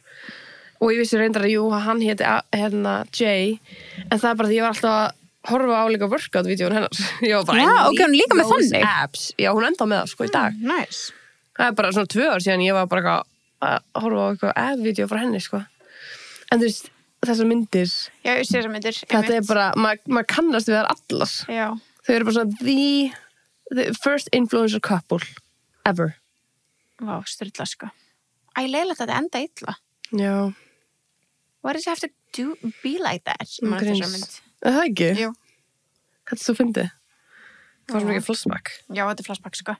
og ég vissi reyndar að hann héti Jay, en það er bara því ég var alltaf að horfa á líka workout-vídeón hennar. Já, ok, hún líka með þannig. Abs. Já, hún enda með það, sko, í dag. Nice. Það er bara svona 2 ár síðan ég var bara eitthvað að horfa á eitthvað ab-vídeó frá henni, sko. En þú veist, þessar myndir, Já, ég sé þessar myndir. þetta er bara, maður kannast við þær allar. Já. Þau eru bara svona the first influencer couple ever. Vá, styrla, sko. Æ, leiðilegt að þetta enda illa. Já. Why does it have to be like that? Man, þessar mynd. Er það ekki? Jú. Þetta er svo fyndið. Það var svo mikið flashback. Já, þetta er flashback, sko.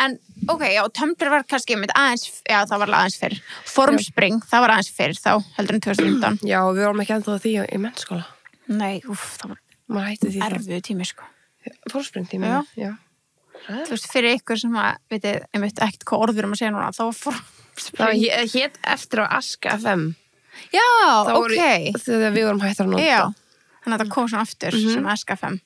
En, ok, já, Tumblr var kannski mynd aðeins, já, það var aðeins fyrr. Formspring, það var aðeins fyrr þá, heldur en 2015. Já, við vorum ekki ennþá því í mennskóla. Nei, það var Maður hætti því erfiðu tími, sko. Fórspringtími. Já. Þú veist, fyrir ykkur sem að, vitið, einmitt ekkert hvað orður að segja núna, þá var Formspring. Það hét eftir á Aska FM. Já, Það voru- ok. Þegar við vorum hættar að nota. Já, þannig að það kom svona aftur sem SK5.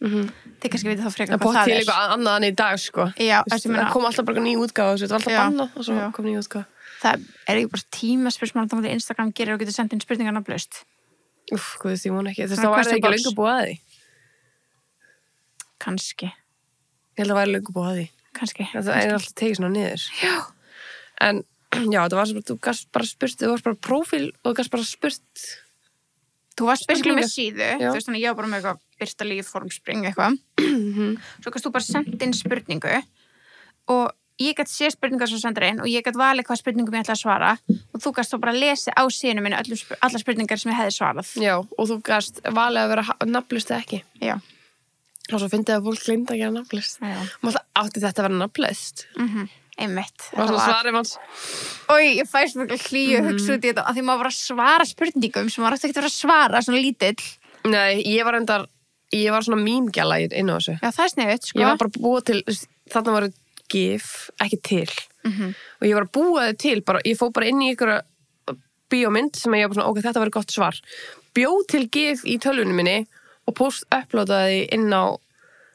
Þið kannski vitið þá frekar Það hvað bótt það til er. eitthvað annað en í dag, sko. Já, Þú veist, þessi meina- það kom alltaf bara ný útgáfa, þetta var alltaf Já. bannað og svo Já. kom ný útgáfa. Það er ekki bara tímaspursmál þannig að Instagram gerir og getur sendt inn spurningar nafnlaust. Úff, hvað veist, ég vona ekki. Þú veist, Svona þá væri það question ekki box. löngu búið að því. Kannski. Ég held að það væri löngu búið að því. Kannski. Það er alltaf tekið svona niður. Já. En, já, það var sem þú gast bara spurt, þú varst bara prófíl og þú gast bara spurt. Þú varst basically með Spurningar. síðu, Já. þú veist þannig ég var bara með eitthvað byrta líf, Formspring eitthvað. Svo kannst þú bara senda inn spurningu og ég gæti sé spurningar sem sendur inn og ég gæti valið hvað spurningum ég ætla að svara og þú gæst þá bara lesi á síðinu minni allar spurningar sem ég hefði svarað. Já, og þú gast valið að vera nafnlist eða ekki. Já. Og svo fyndið að fólk gleymd að gera nafnlist. Já. Og alltaf átti þetta að vera nafnlist. Einmitt. Og svo svarið manns. Ói, ég fæst mjög hlýju að hugsa út í þetta að því maður var að svara spurningum sem maður átti ekki að vera að svara svona lítill. Nei, ég var svona mýmgjala inn á þessu. Já, það er sniðut, sko. Ég var bara að búa til, þarna var gif, ekki til. Og ég var að búa þau til, bara, ég fó bara inn í ykkur bíómynd sem ég var svona, ok, þetta var gott svar. Bjóð til gif í tölvunum minni og uploadaði inn á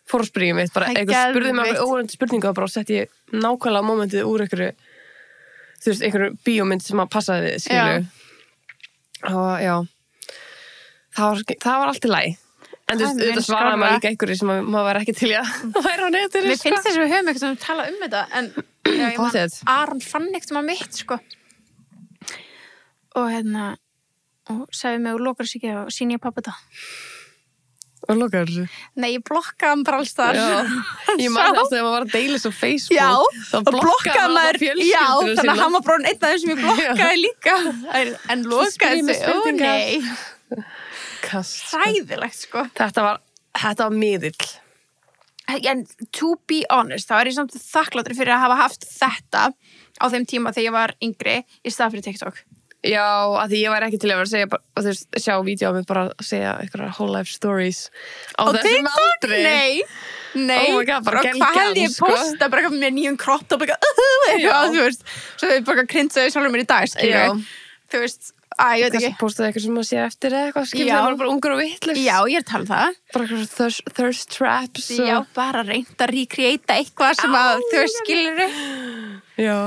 Formspringið mitt, bara Það er eitthvað spurði mig geðveikt. óvænt spurningu og bara sett ég nákvæmlega momentið úr einhverju, þú veist, einhverju bíómynd sem að passaði við, skilju. Og já, það var allt í lagi. En þú veist, þetta svaraði maður líka einhverju sem maður var ekki til að væri á netinu, Mér finnst þess að við höfum eitthvað að tala þetta en já, ég man, Pottet. Aron fann eitthvað mitt sko og og sagði mig og lokar sig ekki og síni ég pappa þetta Og lokaður þessu. Nei, ég blokkaði hann bara alls þar. Ég man alltaf þegar maður var að deila þessu á Facebook. Já, þá og blokkaði maður, já, þannig að hann var bara einn af þeim sem ég blokkaði líka. En lokaði þessu, ó nei. Hræðilegt, sko. Þetta var miðill. En to be honest, þá ég samt þakkláttur fyrir að hafa haft þetta á þeim tíma þegar ég var yngri í stað fyrir TikTok. Já, að því ég væri ekki til að vera að segja bara, þú veist, sjá vídeo á mig bara að segja eitthvað whole life stories á þessum aldri. Nei, oh my God, bara hvað hefði ég posta bara með nýjum kropp og eitthvað, þú veist, svo þau bara krynsaði sjálfur mér í dag, skilur. Þú veist, ég veit ekki. Postaði eitthvað sem maður sé eftir eða eitthvað, skilur, það var bara ungur og vitlaus. Já, ég tala um það. Bara eitthvað thirst traps. Já, bara reynt að recreata eitthvað sem að, þú veist, skilur. Já.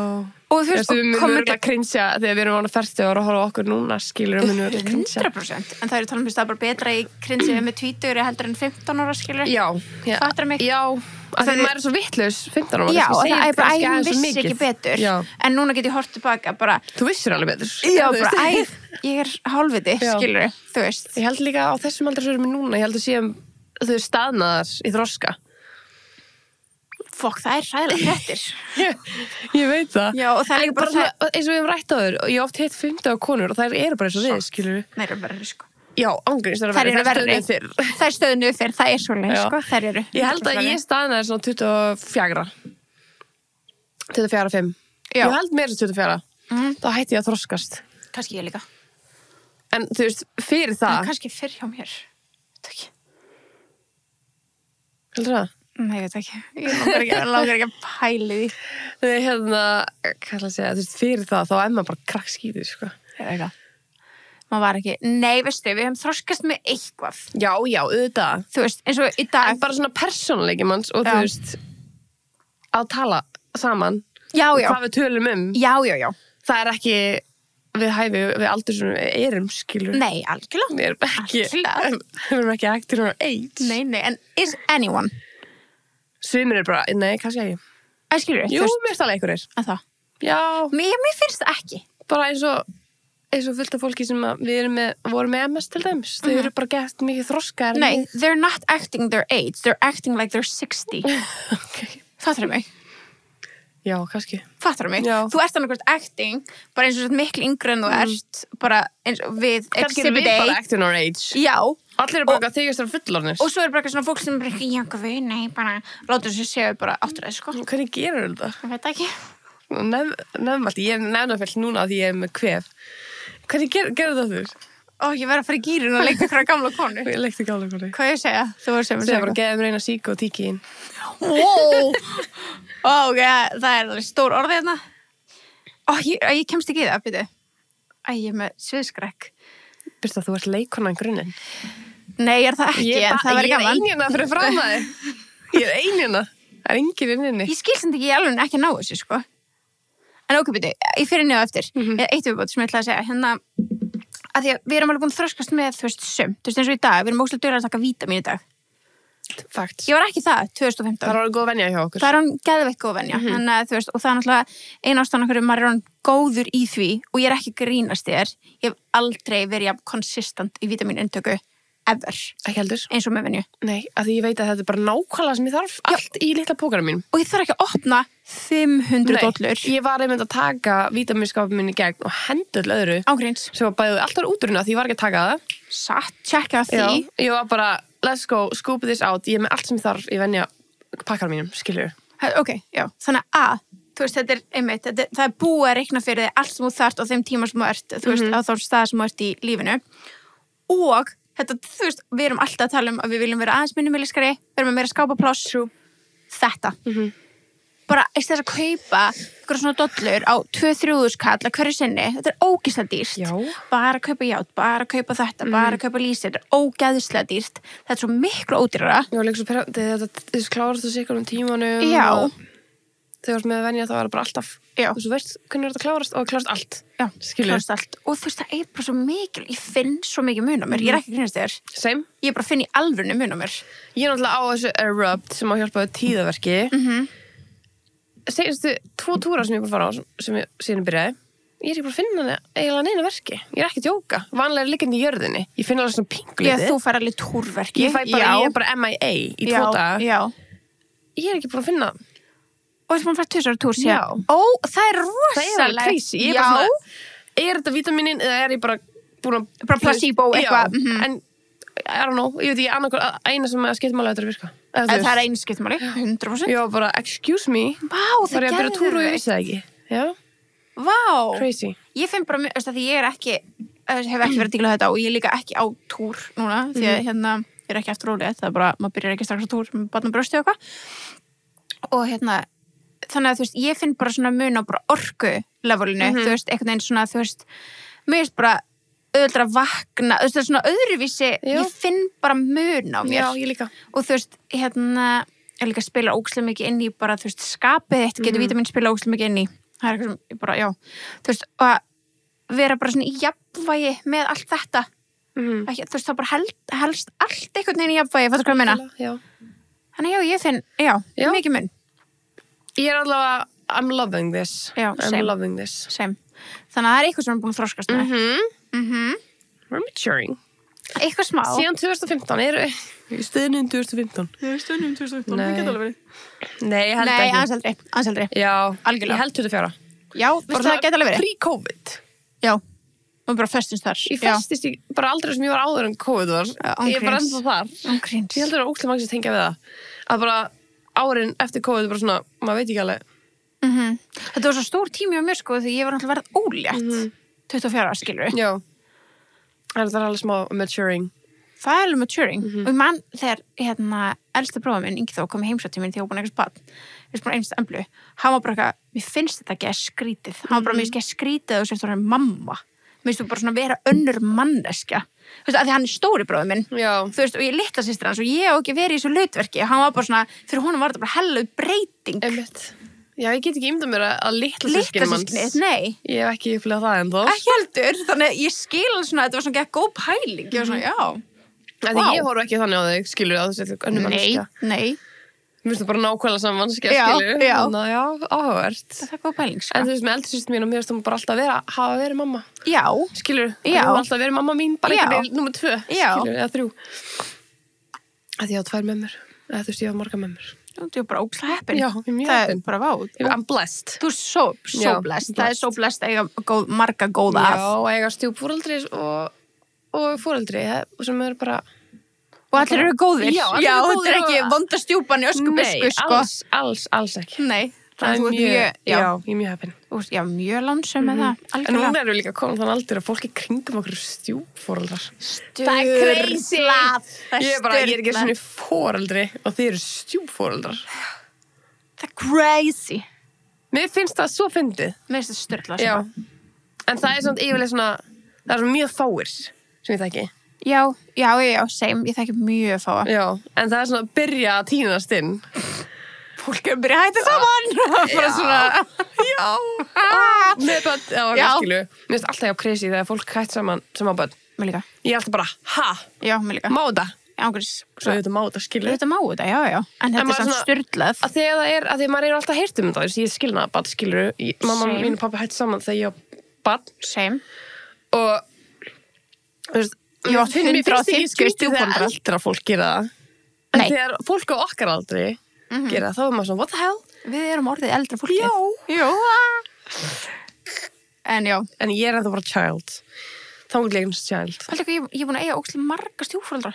Og þú veist, við munum að krinsja þegar við erum ána 40 ára og horfa okkur núna, skilur, við munum að krinsja. 100%, en það er talað um þess að bara betra í krinsja með 20 heldur en 15 ára, skilur. Já. Fattar mig? Já, að það er svo vitlaus 15 ára. Já, og það er bara, hún vissi ekki betur. Já. En núna get ég hort tilbaka bara. Þú vissir alveg betur. Já, bara, ég er hálfviti, skilur, þú veist. Ég held líka á þessum aldri sem erum við núna, ég held að séum þau staðnaðar í þroska. Fokk, það er hræðilega fréttir. Ég veit það. Já, og það er líka bara svona, eins og við hefum rætt á þér, og ég hef oft hitt 50 konur og þær eru bara eins og við, skilur við. Þær eru verri, sko. Já, ángríns, þær eru verri. Það er stöðnuð fyrr, það er svolítið, sko, þær eru. Ég held að ég staðnaði svona 24. 24-5. Já. Ég held meira 24. Þá hætti ég að þroskast. Kannski ég líka. En þú veist, fyrir það. En kannski fyrr hjá mér. Heldur það? Nei, ég veit ekki. Ég langar ekki að pæli því. Þegar hvað að segja, þú veist, fyrir það, þá er maður bara krakkskítið, sko. Ég veit ekki. Maður var ekki, nei, veistu, við hefum þroskast með eitthvað. Já, auðvitað. Þú veist, eins og í dag. En bara svona persónuleiki manns og þú veist, að tala saman. Já. Hvað við tölum um. Já. Það er ekki við hæfi, við aldur sem við erum, skilur. Nei, algjörlega. Við erum ekki acting our age. Nei, en is anyone? Sumir er bara, nei, kannski ekki. Skilur Jú, mér stala einhverjir. Að það? Já. Mér finnst það ekki. Bara eins og fullt af fólki sem við vorum með MS til dæmis. Þau eru bara gett mikið þroskaðar. Nei, they're not acting their age. They're acting like they're 60. Okay. Fattar þú mig? Já, kannski. Fattar þú mig? Já. Þú ert annað hvort acting, bara eins og svo miklu yngri en þú ert, bara eins og við kannski erum við bara acting our age. Já. Allir eru bara að þykjast þar fullorðnir. Og svo er bara eitthvað svona fólk sem er ekki, já, hvað við, nei, bara láta þessu séu bara áttur að sko. Hvernig gerur þetta? Ég veit ekki. Nefnum alltaf, ég er nefnafell núna að ég er með kvef. Hvernig gerur þetta þú? Ég verð að fara í gýrin og leika ykkur gamla konu. Ég leikti gamla konu. Hvað ég segja? Þú var sem að segja bara, geðum reyna síku og tíki inn. Ok, það er alveg stór orð hérna. Ég kemst ekki í það, byrju. Ég er með sviðskrekk. Birta, þú ert leikona í grunninn. Nei, ég er það ekki, en það verður gaman. Ég er einina fyrir fram að þið. Ég er einina. Það er enginn inninni. Ég skil sem ekki alveg ekki að ná þessu, sko. En ok, byrju, ég fyrir niður eftir. Eitt viðbót sem ég ætla að segja. Hérna, að því að við erum alveg búin að þroskast með, þú veist, söm. Þú veist, eins og í dag, við erum óslega duglegir að taka vítamín í dag. Fakt. Ég var ekki það, 2015. Það er orðið góð venja hjá okkur. Það er orðið geðveikt góð venja. Þannig að, þú veist, og það er náttúrulega eina ástæðan hverju maður er orðið góður í því og ég er ekki grínast þér. Ég hef aldrei verið konsistent í vítamínintöku ever. Ekki heldur. Eins og með venju. Nei, að því ég veit að þetta er bara nákvæmlega sem ég þarf allt í litla pókarum mínum. Og ég þarf ekki að opna 500 dollur. Ég var einmitt að taka vítamínskápum minni í gegn og hendi öll öðru. Ágríns. Sem var bæðið alltaf útrunna því ég var ekki að taka það. Satt, checka því. Já, ég var bara, let's go, scoop this out. Ég er með allt sem ég þarf í venja pakkarum mínum, skilur. Ok, já. Þannig að, þú veist, þetta er einmitt, það er búið að reikna fyrir þig allt sem þú þarft á þeim tíma sem þú ert, þú veist, á þá stað sem þú ert í lífinu. Og þetta, þú veist, við erum alltaf að tala um að við viljum vera aðeins minimaliskari, við erum með meira skápapláss. Þetta. Bara þess að kaupa ykkur svona dollur á 2-3 kall að hverju sinni, þetta er ógeðslega dýrt. Já. Bara að kaupa ját, bara að kaupa þetta, bara að kaupa lýsi, þetta er ógeðslega dýrt. Þetta er svo miklu ódýrara. Já, líka svo þetta klárast þú sikur tímanum. Já. Þegar þú ert með venja þá er það bara alltaf. Já. Þú veist hvernig er þetta klárast og klárast allt. Já, skilur. Klárast allt. Og þú veist, það er bara svo mikil, ég finn svo mikið mun á mér, ég er ekki grínast þér. Same. Ég bara finn í alvörinu mun á mér. Ég er náttúrulega á þessu Erupt sem á hjálpa við tíðaverki. Segistu 2 túrar sem ég búið að fara á sem ég síðan byrjaði. ég er ekki bara að finna eiginlega neina verki. Ég er ekki að djóka. Vanlega er liggandi í jörðinni. Ég finna alveg svona pingulítið. Já, þú fær alveg túrverki. Ég er bara MIA í 2 daga. Já. Ég er ekki búin að finna. Og þú búin að fara 2 ára túr síðan. Já. Ó, það er rosalegt. Það er crazy. Ég er bara svona, er þetta vítaminin eða er ég bara búin að... Bara placebo eitthvað. En, I don't know, ég veit ekki annarkor eina sem skiptir máli að þetta virka. Það er einu skiptumáli, 100%. Já, bara, excuse me. Vá, það var ég að byrja túr og ég vissi það ekki. Já. Vá. Crazy. Ég finn bara, því ég er ekki, hef ekki verið að díla þetta og ég er líka ekki á túr núna, því að hérna, ég er ekki eftir rólega, það er bara, maður byrjar ekki strax á túr með barn og brjósti og eitthvað. Og hérna, þannig að þú veist, ég finn bara svona mun á bara orku levelinu, þú veist, einhvern veginn svona, þú veist, mér veist bara auðvitað að vakna, þú veist, það er svona öðruvísi, ég finn bara mun á mér. Já, ég líka. Og þú veist, hérna, ég líka spila ógeðslega mikið inn í bara, þú veist, skapið þitt getur vítamín spila ógeðslega mikið inn í. Það er eitthvað sem ég bara, já, þú veist, að vera bara svona í jafnvægi með allt þetta. Ekki, þú veist, það bara helst allt einhvern veginn í jafnvægi, fattu hvað ég meina? Já. Þannig já, ég finn, mikið mun. Ég er allavega, I'm loving this. Já, I'm loving this. Same. Þannig að það er eitthvað sem er búin að þroskast með. We're maturing. Eitthvað smá. Síðan 2015 í stöðunum 2015. Ég er stöðunum 2015, Nei. það geta alveg verið. Nei, ég held ekki. Nei, aðeins aldrei. Já, Algjörlega. ég held 24. Já, veistu það geta alveg verið. Pre-COVID. Já, og bara festist þar. Ég festist í bara aldrei sem ég var áður en COVID var. Ég er bara ennþá þar. Ángríns. Ég held að það er ókslega margir sem tengja við það. Að bara árin eftir COVID bara svona, maður veit ekki alveg. Þetta var svo stór tími á mér sko því ég var náttúrulega verið ólétt 24 skilur við. Já. Það er alveg smá maturing. Það er alveg maturing. Og ég man þegar hérna elsti bróðir minn, Ingi Þór, kom í heimsótt til minn þegar ég var búin að eignast barn. Ég var búin að eignast emblu. Hann var bara eitthvað, mér finnst þetta ekki að skrítið. Hann var bara, mér finnst ekki að skrítið og sérst þú er mamma. Mér finnst þú bara svona vera önnur manneskja. Þú veist, af því hann er stóri bróðir minn. Já. Þú veist, og ég er litla systir hans og ég á ekki verið í þessu hlutverki. Hann var bara svona, fyrir honum var þetta bara helluð breyting. Einmitt. Já, ég get ekki ímyndað mér að litla systkini manns. Nei. Ég hef ekki upplegað það ennþá. Ekki heldur, þannig ég skil svona, þetta var svona gekk góð pæling. Ég var svona, já. Því ég horf ekki þannig á þig, skilur að þú setja önnur manneskja. Nei. Mér finnst það bara nákvæmlega saman manneskja, skilur. Já. Þannig að já, áhugavert. Það er góð pæling, sko. En þú veist, með eldri systur mín og mér finnst það bara alltaf hafa verið mamma. Já. Skilur, Já. það var alltaf verið mamma mín, bara ekki verið númer 2, Já. skilur, eða 3. Að ég á 2 mömmur, eða þú veist, ég á marga mömmur. Þú er bara ókslega heppin. Já, ég er mjög Það heppin. er bara váð. I'm blessed. Þú er svo Já, blessed. Það blessed. er svo blessed að eiga marga góða Já, að. og eiga stjúpforeldri og foreldri sem er bara... Og allir eru góðir. Já, allir eru góðir þetta er ekki og- vonda stjúpan í öskubisku, sko. alls ekki. Nei. Það Þannig er þú ert mjög, já. ég er mjög heppin. Þú ert, já, mjög lánsum með það. En Algjörlega. núna erum við líka komin þann aldur að fólk í kringum okkur stjúpforeldrar. Það er crazy. Ég er bara, ég er ekki sturlað. svona foreldri og þið eru stjúpforeldrar. Það er crazy. Mér finnst það svo fyndið. Mér finnst það styrla. Já. En það er svona yfirlega svona, það er svona mjög fáir sem ég þekki. Já, same. Ég þekki mjög fáa. Já, en það er svona að byrja að tínast inn. Fólk er að byrja að hætta saman. Bara svona. Já. Með börn, Já. skilu. Mér finnst alltaf crazy þegar fólk hætt saman sem á börn. Mér líka. Ég er alltaf bara, ha? Já, mér líka. Má þetta? Ángurins. Svo þetta má þetta, skilu. Þetta má þetta, já. En þetta maður er samt svona- styrlað. Að þegar það er, að því maður er alltaf heyrt um þetta, þess að ég skilna það, skilur, mamma Same. mín og pappa hætti saman þegar ég var barn Same. og, þú veist, Ég átt mér finnst ekki 150 skrítið þegar stjúpforeldra. eldra fólk gera það. En Nei. þegar fólk á okkar aldri gera það, þá er maður svona, what the hell? Við erum orðið eldra fólki. Já. En já. En ég er ennþá bara child. Þanglegins child. Alltaf ég er búin að eiga ókslega marga stjúpforeldra.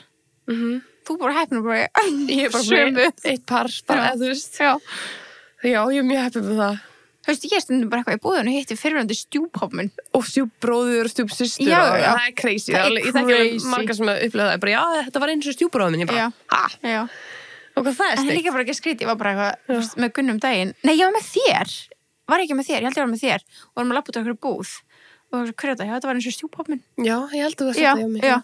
Mhm. Þú bara heppin og bara Ég er bara sömu. með eitt par, bara, Já. eða þú veist. Já. Já, ég er mjög heppið með það. Þú veist, ég stundum bara eitthvað í búðinu og hitti fyrirvændi stjúphóp minn. Og stjúpbróður og stjúpsystur. Já, og já. það er crazy. Það er Ég þekki alveg crazy. margar sem upplega það. Bara, já, þetta var eins og stjúpbróður minn. Ég bara, Já. ha? Já. Og hvað það er En steikt? líka bara ekki skrítið, ég var bara eitthvað þú veist, með Gunnum daginn. Nei, ég var með þér. Var ég ekki með þér? Ég held ég var með þér. Og varum að lappa út á okkur búð. Og hverju þetta? Já, þetta var eins og stjúphóp minn. Já, ég held að það Já, setja hjá mig. já.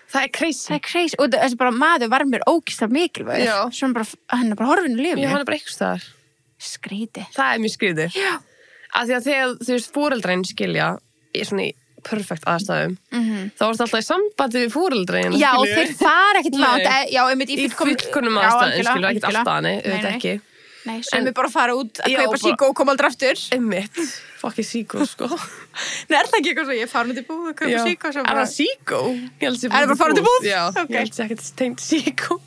Það er crazy. Það er crazy. Og þessi bara maður var mér ógeðslega mikilvægur. Já. Sem bara, hann er bara horfinn í Já, lífinu. hann er bara eitthvað staðar. Skrítið. Það er mjög skrítið. Já. Af því að þegar, þú veist, fóreldræn skilja í svona í perfekt aðstæðum, þá ertu alltaf í sambandi við fóreldræn, Já, þeir fara ekkert Nei. langt. Já, einmitt í fullkonum aðstæðum, skilju, ekkert alltaf hannig, auðvitað ekki. Nei, sem er bara að fara út að Já, kaupa bara- síkó og koma aldrei aftur. Einmitt, fucking síkó, sko. Nei, er það ekki eitthvað svo, ég fara út í búð og kaupa síkó svo Er bara... það síkó? Ég held að sé Er það bara að fara út í búð? Já, Ok. ég held að sé ekkert tengt síkó.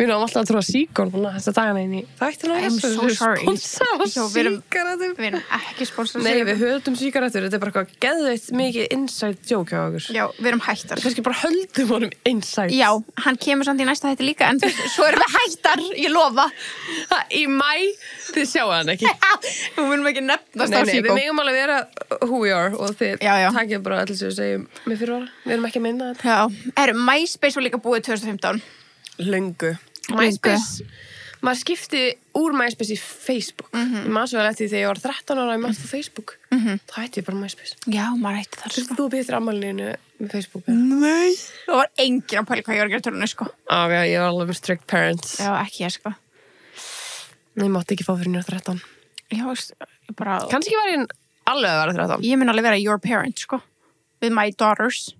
Við erum alltaf að trúa síkón núna þessa dagana inn í þættina. I am so sorry. Sponsa á Já, við erum- sígarettum. Við erum ekki sponsor. Nei, við höldum sígarettur. Þetta er bara eitthvað geðveitt mikið inside joke hjá okkur. Já, við erum hættar. Kannski bara höldum honum inside. Já, hann kemur samt í næsta hætti líka, en svo erum við hættar, ég lofa. Í mæ, þið sjáu hann ekki. Við munum ekki nefnast á Nei, við síkó. megum alveg vera who we are og þið Já, já. takið bara allir sem við segjum með fyrir ára. Við erum ekki að minna þetta. Já, MySpace var líka búið 2015. Löngu. MySpace, maður skipti úr MySpace í Facebook. Ég man svo vel eftir því þegar ég var 13 ára og ég mannst á Facebook. Það hætti ég bara MySpace. Já, maður hætti þar, Þú býðir eftir ammælinu með Facebook. Nei. Það var enginn að pæla hvað ég var að gera törnum, sko. Ok, ég var alveg með strict parents. Já, ekki ég, sko. Nei, ég mátti ekki fá fyrir nýja 13. Já, ég bara... Kannski var ég alveg að vera 13. Ég mun alveg vera your parent, sko. With my daughters.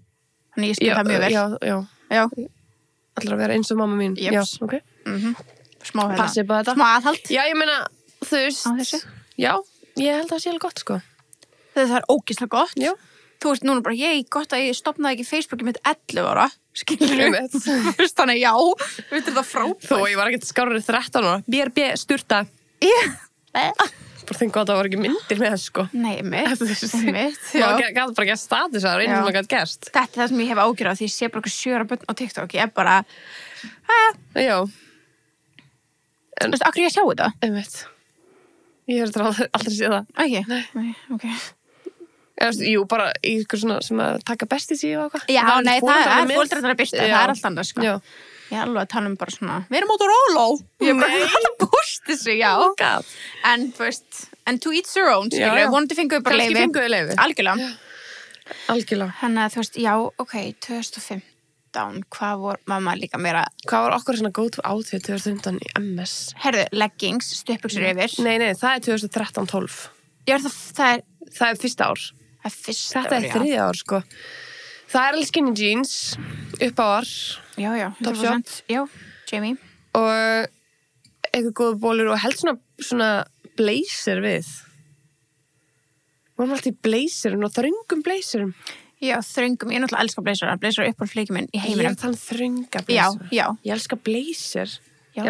Þannig ég skil það mjög vel. Já. Já. Allir að vera eins og mamma mín. Jeps. Já, ok. Smá hérna. Passið bara þetta. Smá aðhald. Já, ég meina, þú veist. Á þessu. Já, ég held að það sé alveg gott, sko. Það er ógeðslega gott. Já. Þú veist, núna bara, gott að ég stopnaði ekki Facebooki mitt 11 ára. Skilur Einmitt. Þú veist, þannig, já. Þú veist, þetta frábært. Þó ég var ekkert skárið 13 ára. BRB sturta. Bara þinn gott að það var ekki myndir með það, sko. Nei, mitt. Já. Það gæti bara gert statusar, einu sem það gæti gerst. Þetta er það sem ég hef ágjörð á því ég sé bara eitthvað 7 ára börn á TikTok. Ég er bara, Já, þú veist, akkur ég að sjá þetta? einmitt. Ég hef þetta aldrei séð það. Ekki? Nei, ok. Jú, bara í ykkur svona sem að taka besti síðu og eitthvað. Já, nei, það er með. fólkdrarnar að byrsta, það er allt annað, sko. Já. Ég er alveg að tala bara svona, við erum út á Róló. Ég er bara, það bústi sig, já. Oh God. En, þú veist, and to each their own, Já, skilur, já. vonandi fenguðu bara Kannski leyfi. fenguðu leyfi. Algjörlega. Algjörlega. Þannig að, þú veist, já, ok, 2015, hvað voru, mamma líka meira, Hvað var okkur svona go-to outfit 2015 í MS? herðu, leggings, stuttbuxur yfir. Nei, það er 2013-12. Já, það er Það er fyrsta ár. það er fyrsta Þetta er ár, já. þriðja ár, sko. Það er alveg skinny jeans, upp á ár, Já, já, Topshop. 100%. Já, Jamie. og eitthvað góða bólur og held svona blazer við. Vorum alltaf í blazerum og þröngum blazerum. Já, þröngum, ég náttúrulega elska blazer, blazer er upp á fleikið minn í Ég er heiminum. að tala um þrönga Já, blazer. já. Ég elska blazer. Já.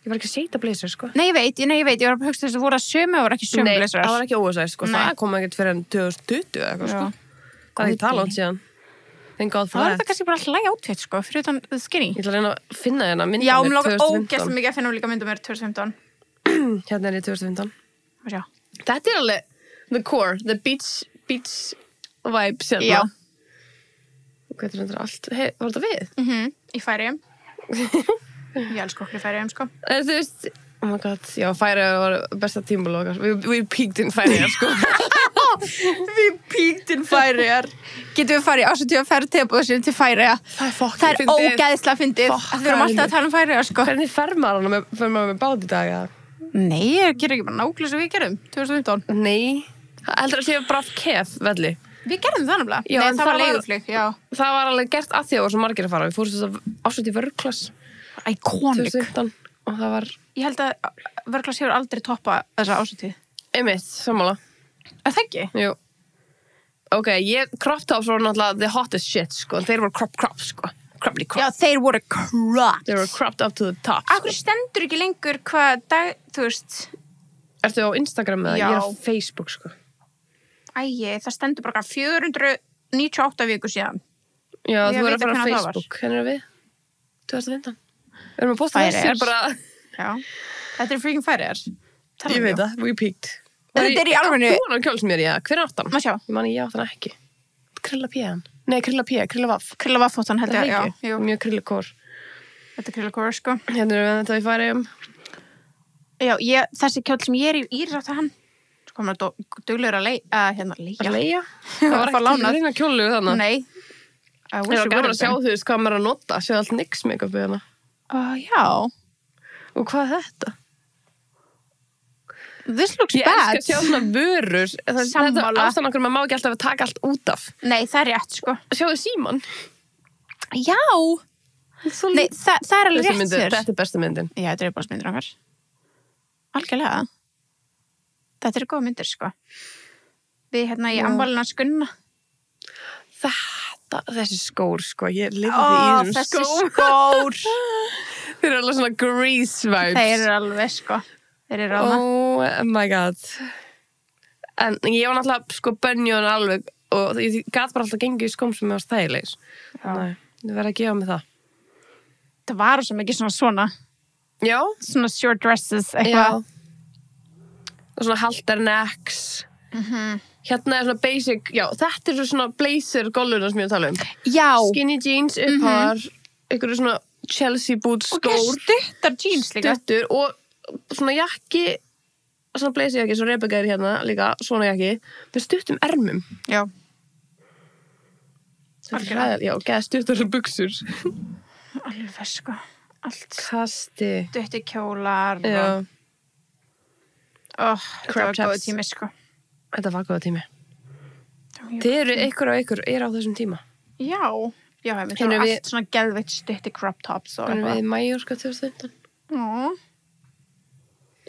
Ég var ekki að seita blazer, sko. Nei, ég veit, ég var að hugsa þess að voru að sömu og voru ekki sömu Nei, blazerar. það var ekki óvæsæst, sko. Nei. Það kom ekkert fyrir enn 2020 eða eitthvað, Já. sko. Það er ekki tala átt síðan. Thank God Það for var that. þetta kannski bara hlæg átfitt, sko, fyrir utan the skinny. Ég ætla að reyna að finna hérna myndum Já, mér lókar ógæslega mikið að finna líka myndum mér 2015. Hérna er ég 2015. Má sjá. Þetta er alveg the core, the beach vibes hérna. Já. Hvað er þetta allt? Hey, var þetta við? Í Færeyjum. Ég elska okkur í Færeyjum, sko. En þú veist, oh my god, já, Færeyjar var besta tímul okkar. We peaked in Færeyjar, sko. Við peaked in Færeyjar. Getum við farið ásættíu að ferð tilbúða sér til Færeyja. Það Það er ógeðslega fyndið. Við erum alltaf að tala um Færeyja, sko. Hvernig fer maður með bát í dag, eða? Nei, ég ger ekki bara nákvæmlega sem við gerum 2015. Nei. Heldur að séu bara kef, velli. Við gerðum það nefnilega. Já, Nei, en það var það var- leiguflug, já. Það var alveg gert að því að það var svo margir að fara. Við fórum þess að ásætt í vörklass Iconic. 2015 og það var Ég held að verklas hefur aldrei toppa þessa ásættíð. einmitt, sammála. Er það ekki? Jú. Ok, crop tops voru náttúrulega the hottest shit, sko. Þeir voru crop, sko. Cropply crop. Já, þeir voru cropped. They were cropped up to the top. Akkur stendur ekki lengur hvað dag, þú veist, Ertu á Instagram eða? Já. Ég er á Facebook, sko. það stendur bara 498 vikur síðan. Já, Ég þú veit er að fara hvenær á það var. Facebook. Hvernig er við? 2015. Við erum að posta Færeyjar. þessir bara... Já. Þetta er freaking Færeyjar. Ég veit það, we peaked. Þetta er í alvegni. Þú var á kjólsmér, já. Hver átt hann? Má sjá. Ég mani, ég átt hann ekki. Krilla P-an. Nei, Krilla P, Krilla Vaff. Krilla vaffóttan held Það ég, er já. ekki. Jú. Mjög Krilla Kór. Þetta er krilla kóra, sko. Hérna erum við þetta í Færeyjum. Já, þessi kjóll sem ég er í Íris átti hann. Svo kom það duglegur að leia. Að leia? Það var Fá ekki lánað. reyna kjólu þannig. Nei. I Það wish var it gaman would að sjá þú veist hvað maður er að nota. Sjá allt nix make-upið hana. Já. Og hvað er þetta? This looks Ég bad. elska að sjá svona vörur. Þetta Sammála. ástæðan okkur maður má ekki alltaf að taka allt út af. Nei, það er rétt, sko. Sjáðu síman. Já. Nei, það er alveg rétt Þetta sér. er besta myndin. Já, þetta er uppáhaldsmyndir okkar. algjörlega. Þetta góð myndir, sko. Við í ammálinu að skunna. Þessi skór, sko, ég lifði í þessum þessi skór. Þeir eru alveg svona Grease vibes. Þeir eru alveg, sko. Þeir eru alveg. Oh my god. En ég var náttúrulega, sko, bönjun alveg og ég gat bara alltaf gengið í skóm sem ég var stæðilegis. Nei, ég verði að gefa mig það. Það var svo mikið svona. Já. Svona short dresses, eitthvað. Og svona halter necks. Hérna svona basic, já, þetta svona blazer golluna sem ég tala Já. Skinny jeans, upphar, einhverju svona Chelsea boots skór. Og stuttar jeans líka. Stuttur og svona jakki, svona blazer jakki, svo Rebecca hérna líka, svona jakki, með stuttum ermum. Já. Já, geða stuttar buxur. Alveg, sko. Allt. Kasti. Stuttir kjólar. Já. Þetta var góð tími, sko. Þetta var góða tími. Þið eru ykkur og ykkur á þessum tíma. Já, það var allt svona geðveitt stuttir crop tops og eitthvað. Við Mallorca 2015. Já.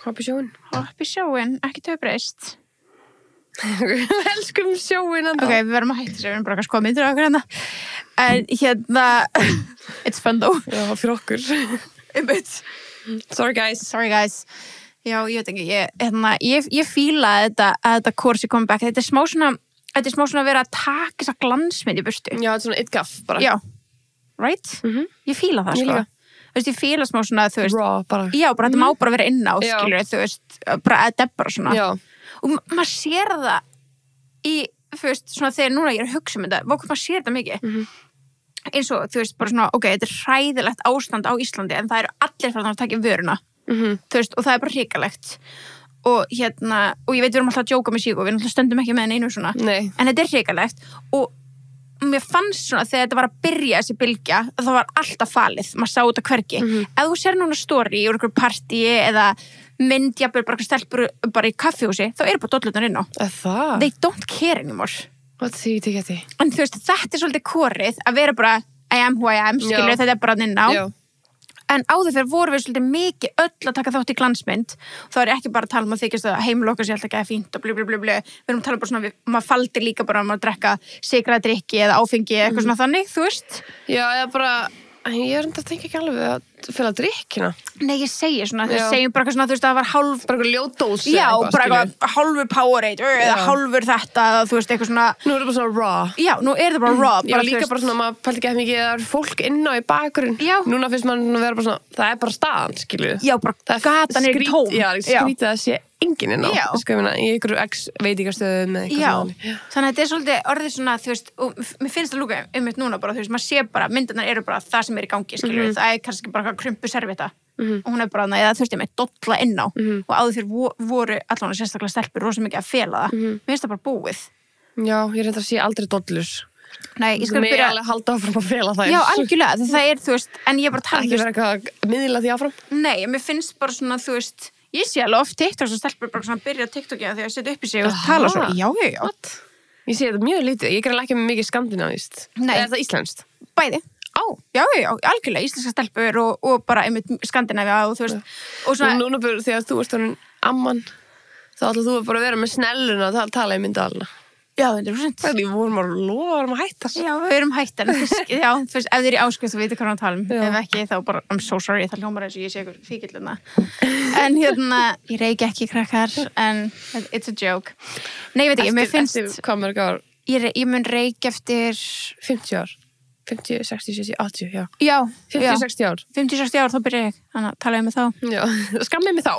Hopp í sjóin. Hopp í sjóin, ekki breyst. Við elskum sjóin enda. Ok, við verðum að hætta sér, við erum bara að skoða myndir á okkur hérna. En it's fun though. Já, fyrir okkur. Sorry guys. Já, ég veit ekki, ég fíla að þetta kursi komið back. Þetta er smá svona að vera að taka þessa glansmynd í burtu. Já, þetta er svona it-gaff bara. Já, right? Ég fíla það, sko. Þú veist, ég fíla smá svona, þú veist. Raw, bara. Já, bara þetta má bara vera inn á, skilur, þú veist, bara að debra svona. Já. Og maður sér það í, þú veist, svona þegar núna ég er að hugsa um þetta, maður sér þetta mikið. Eins og, þú veist, bara svona, ok, þetta er hræðilegt ástand á Íslandi, en það eru allir frá það að taka vöruna. Þú veist, og það er bara hrikalegt. Og ég veit við erum alltaf að djóka með síku, við stöndum ekki með henni einu svona. Nei. En þetta er hrikalegt og mér fannst svona þegar þetta var að byrja þessi bylgja, það var alltaf falið, maður sá þetta hvergi. Ef þú sér núna story úr einhverju partíi eða myndjafnir bara stelpur bara í kaffihúsi, þá eru bara dollunar inn á. Það? They don't care anymore. What see you to En þú veist, þetta er svolítið korið að vera bara I am who I am, skilur, þetta er bara inn á. Já. En áður fyrir vorum við svolítið mikið öll að taka þátt í glansmynd. Þá er ekki bara að tala að þykjast að heimil okkar sé alltaf ekki fínt og blubblubblublu. Við erum að tala bara svona, maður faldir líka bara að drekka sigraða drykki eða áfengi eða eitthvað svona þannig, þú veist? Já, ég er enda að tenka ekki alveg að fela drykkina. Nei, ég segi svona, þau segjum bara eitthvað svona, þú veist, það var hálf... Bara eitthvað ljótdós. Já, bara eitthvað hálfur Powerade eða hálfur þetta, þú veist, eitthvað svona... Nú er það bara svona raw. Já, nú er það bara raw. Já, líka bara svona, maður fældi ekki mikið að það er fólk inn á í bakgrunn. Já. Núna finnst maður að vera bara svona, það er bara staðan, skilju. Já, bara gatan er í tóm. Já, skrítið að sé enginn inn á. Sko, ég meina, í einhverju veitingastöðum með eitthvað svona. Þannig að þetta er svolítið orðið svona, þú veist, og mér finnst það lúka núna bara, þú veist, maður sé bara, myndirnar eru bara það sem er í gangi, skilju, það er kannski bara krumpu servita og hún er bara, eða þú veist, ég með dolla inn á og áður fyrir voru allan sérstaklega stelpur rosa mikið að fela það. Mér finnst það bara búið. Já, ég reyndar að sé aldrei dollur. Nei, ég skal byrja alveg halda áfram að fela það. Já, algjörlega, það er, þú veist, en ég bara tala ekki vera eitthvað að miðla því áfram. Nei, mér finnst bara svona, þú veist, ég sé alveg oft TikTok sem stelpur bara svona byrja TikTokina þegar ég setja upp í sig og tala svo. Já. Ég sé þetta mjög lítið, ég er ekki með mikið skandinavist. Nei. Er það íslenskt? Bæði. Já, algjörlega, íslenska stelpur og bara einmitt Skandinavía og þú veist. Og svona... Og núna byrju, þegar þú ert orðin amman, þá ætlar þú bara að vera með snelluna að tala í myndalina. Já, 100%. Það er vorum að hætta. Já, við erum hætta. Já, þú veist, ef þið er í áskrift þú veitir hvað hann tala um. Ef ekki, þá bara, I'm so sorry, það hljómar eins og ég sé ykkur fíkilluna. En ég reiki ekki krakkar, en it's a joke. Nei, ég veit ekki, mér finnst... Eftir hvað mörg ár? Ég mun reiki eftir... 50 ár. 50, 60, 70, 80, já. Já. 50, 60 ár. 50, 60 ár, þá byrja ég. Þannig að tala ég með þá. Já, skammið mig þá.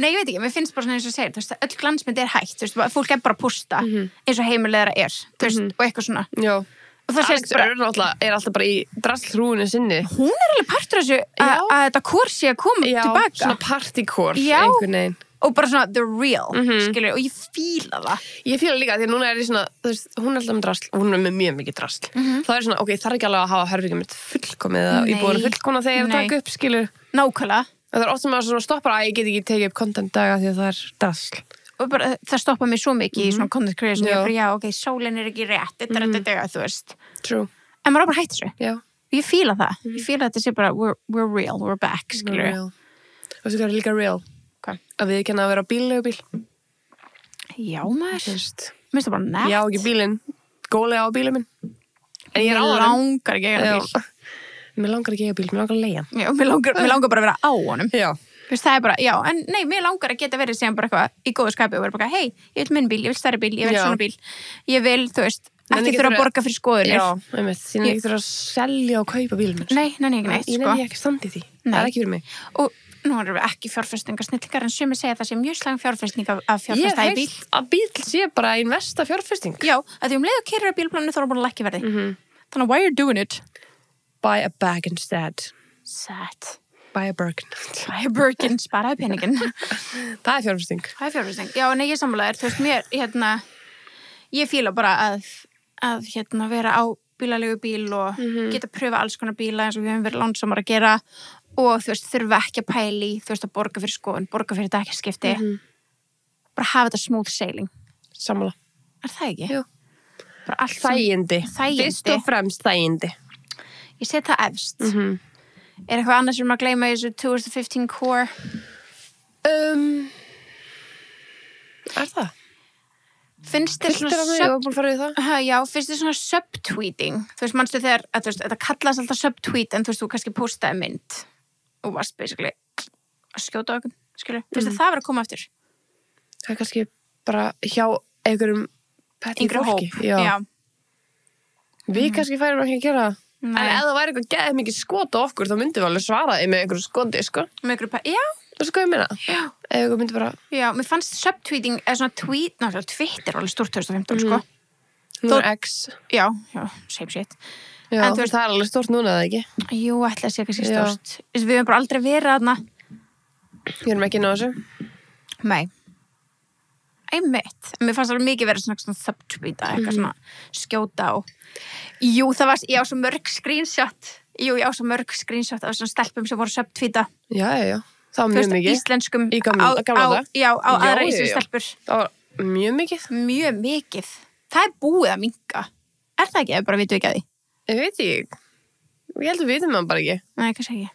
Nei, ég veit ekki, mér finnst bara svona eins og segir, þú veist, öll glansmynd er hægt, þú veist, fólk er bara að posta eins og heimilegra er, þú veist, og eitthvað svona. Já. Og það Alex er alltaf bara í drasslhrúinu sinni. Hún er alveg partur af þessu að þetta kór sé að koma tilbaka. Já, svona partykór, einhvern veginn. Og bara svona the real, skilur, og ég fíla það. Ég fíla líka, því að núna er ég svona, þú veist, hún er alltaf með drasl, hún er með mjög mikið drasl. Það er svona, ok, það er ekki alveg að hafa herfingar mitt fullkomið eða ég búið fullkomna þegar ég er að taka upp, skilur. Nákvæmlega. Það er oft sem að svona stoppar að ég get ekki tekið upp content daga því að það er drasl. Og bara, það stoppa mig svo mikið í svona content creation, ég bara, já, ok, sólin er ekki rétt, þetta, þú veist. True. En maður á bara hætt þessu. Já. Ég fíla það. Ég fíla þetta sé bara, we're real, we're back, skilur. Og svo er líka real. Hvað? Að við kenna að vera á bíllegubíl. Já, maður. Veist. Mér finnst það bara nett. Já, ekki bílinn. Gólega á bílinn minn. En ég er á Mér honum. langar ekki að eiga bíl. Mér langar ekki að eiga bíl, mér langar að leigja. Já, mér langar bara að vera á honum. Já. Þú veist, það er bara, já, en nei, mér langar að geta verið sem bara eitthvað í góðu skapi og vera bara, hei, ég vil minn bíl, ég vil stærri bíl, ég vil Já. svona bíl. Ég vil, þú veist, Nenni ekki ekki þurfa að þurfa- borga fyrir skoðunir. Já, einmitt. Þín ekki þurfa að selja og kaupa bílinn minn. Nei, ekki neitt, Ég sko. nefnir ekki standi því. Nei. Það er ekki fyrir mig. Og nú erum við ekki fjárfestingarsnillingar en sumir segja að það sé mjög slæm fjárfesting að Ég fjárfesta í hef bíl. heyrt að bíl sé bara investa fjárfesting. Já, að því leið og keyrir á bílplanu þá er búin að lækka verði. Mhm. Þannig að why you're doing it? Buy a bag instead. Sad. Buy a Birkin. Buy a Birkin, sparaði peningin. Það er fjárfesting. Það er fjárfesting. Já, nei, ég sammálaðir. Þú veist, mér, ég fíla bara að vera á bílalegu bíl og geta pröfa alls konar bíla eins og við höfum verið lánsamar að gera og þú veist, þurfa ekki að pæli, þú veist, að borga fyrir skoðun, borga fyrir dækjaskipti. Bara hafa þetta smooth sailing. Sammála. Er það ekki? Jú. Bara allt sem- Þægindi. Þægindi. Fyrst og fremst þægindi. Ég set það efst. Er eitthvað annars sem að gleyma í þessu 2015 core? Er það? Finnst þér Fylgtir af mig, ég var búin að fara í það. Já, finnst þér svona subtweeting? Þú veist, manstu þegar, þú veist, þetta kallast alltaf subtweet en þú veist, þú kannski postaði mynd og varst basically að skjóta á okkur, skilur. Finnst þér það vera að koma eftir? Það er kannski bara hjá einhverjum petty Yngri fólki. hóp. Já. Við kannski færum ekki að gera það. Nei. En ef það væri eitthvað geðið mikið skot á okkur, þá myndum við alveg svara því með einhverju skoti, sko. Með ykkur já, Þú veist hvað ég meina? já. Ef eitthvað myndi bara, Já, mér fannst subtweeting, eða svona tweet, náttúrulega Twitter var alveg stórt 2015, sko. nú er X. Já, same shit. Já, En þú veist- það er alveg stort núna, eða ekki? Jú, ætla að sé kannski Já. stórt. Við höfum bara aldrei verið þarna. Við erum ekki inn á þessu. Nei. Einmitt. Mér fannst alveg mikið verið svona subtweeta, eitthvað svona skjóta og... Jú, það var, ég á svo mörg screenshot. Jú, ég á svo mörg screenshot af svona stelpum sem voru subtweeta. Já. Það var Þú mjög veist, mikið. íslenskum Í gamla daga? Já, á aðra Já, íslensk já. stelpur. Það var mjög mikið. Mjög mikið. Það er búið að minnka. Er það ekki? Ef bara vitum við ekki að því. Ég veit ekki. Ég held að við vitum það bara ekki. Nei, kannski ekki.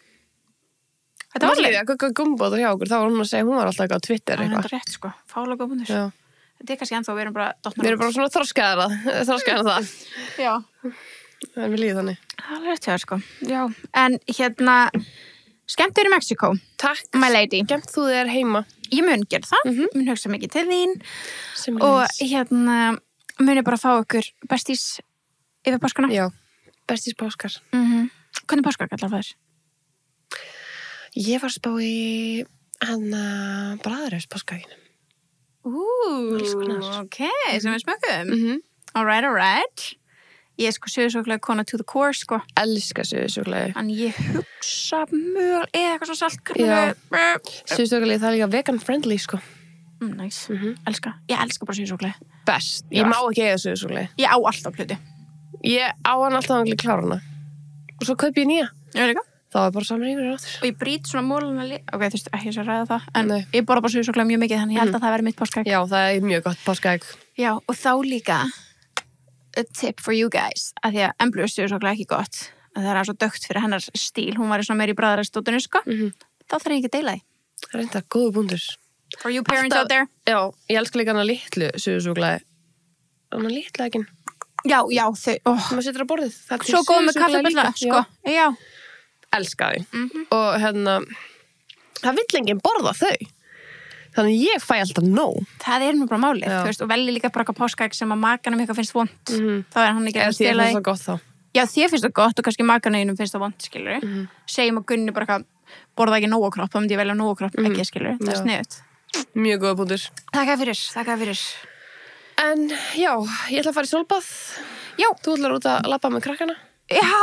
Þetta Það var var alveg. líka að gumbóta hjá okkur. Það var hún að segja, hún var alltaf eitthvað á Twitter Það er eitthvað. enda rétt, sko. Fála góðbundur. Já. Þetta er kannski ennþá, við erum bara dottnar Við erum bara svona þroskaðar það. Já. Það er við líðið þannig. Það er alveg rétt hjá þér, sko. Já. En skemmtur í Mexiko, Takk. my lady. Gemt þú þér heima. Ég mun gera það, mun hugsa mikið til þín Sem og mun ég bara fá ykkur bestís yfir páskana. Já, bestís páskar. Hvernig páskar kallar það þér? Ég var að spá í bræðarhaus páskaeginu. Ok, sem við smökkum. Alright. Ég er sko suðusúkulega kona to the core, sko. Elska suðusúkulega. En ég hugsa möl, eða eitthvað svona salt. Suðusúkulega, það er líka vegan friendly, sko. Nice, ég elska bara suðusúkulega. Best. Ég má ekki eiga suðusúkulega. Ég á alltaf hluti. Ég á hann alltaf að klára hana. Og svo kaupi ég nýja. Ég líka. Það var bara saman yngur áttur. Og ég brýt svona móluna ok, þú veist, ekki að ræða það en Nei. ég borða bara suðusúkulega mjög mikið þannig ég held að það veri mitt páskaegg. Já, það er mjög gott páskaegg. Já, og þá líka a tip for you guys að því að Emblu er suðusúkulega ekki gott að það er svo dögt fyrir hennar stíl hún var svona meir í bræðarastóttunni, sko þá þarf ég ekki að deila því. Það er enda góðu búndur. For you parents out there. Já, ég elska líka hana litlu suðusúkulega. Hana litla eginn. Já, þau Maður setur á borðið. Það er til svo góð með suðusúkkulaði kaffibölla, líka. sko. Já. Elska því. Og það vill enginn borða þau. Þannig ég fæ alltaf nóg. Það er nú bara málið, Já. þú veist, og velji líka bara eitthvað páskaegg sem að makanum eitthvað finnst vont. Þá er hann ekki Eða að því stela það því. svo gott þá. Já, þér finnst það gott og kannski makanauðinum finnst það vont, skilur Segjum að Gunni bara eitthvað borða ekki nógokropp, þá myndi ég velja nógokropp ekki, skilur það er Já. sniðut. Mjög góða búndur. Þakka fyrir. En já, ég ætla að fara í sólbað. Já. Þú ætlar út að labba með krakkana. Já,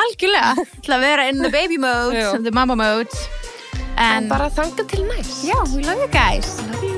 algjörlega. Ætla að vera in the baby mode, Já. the mama mode. En bara þanga til næst. Já, we love you guys. Love you.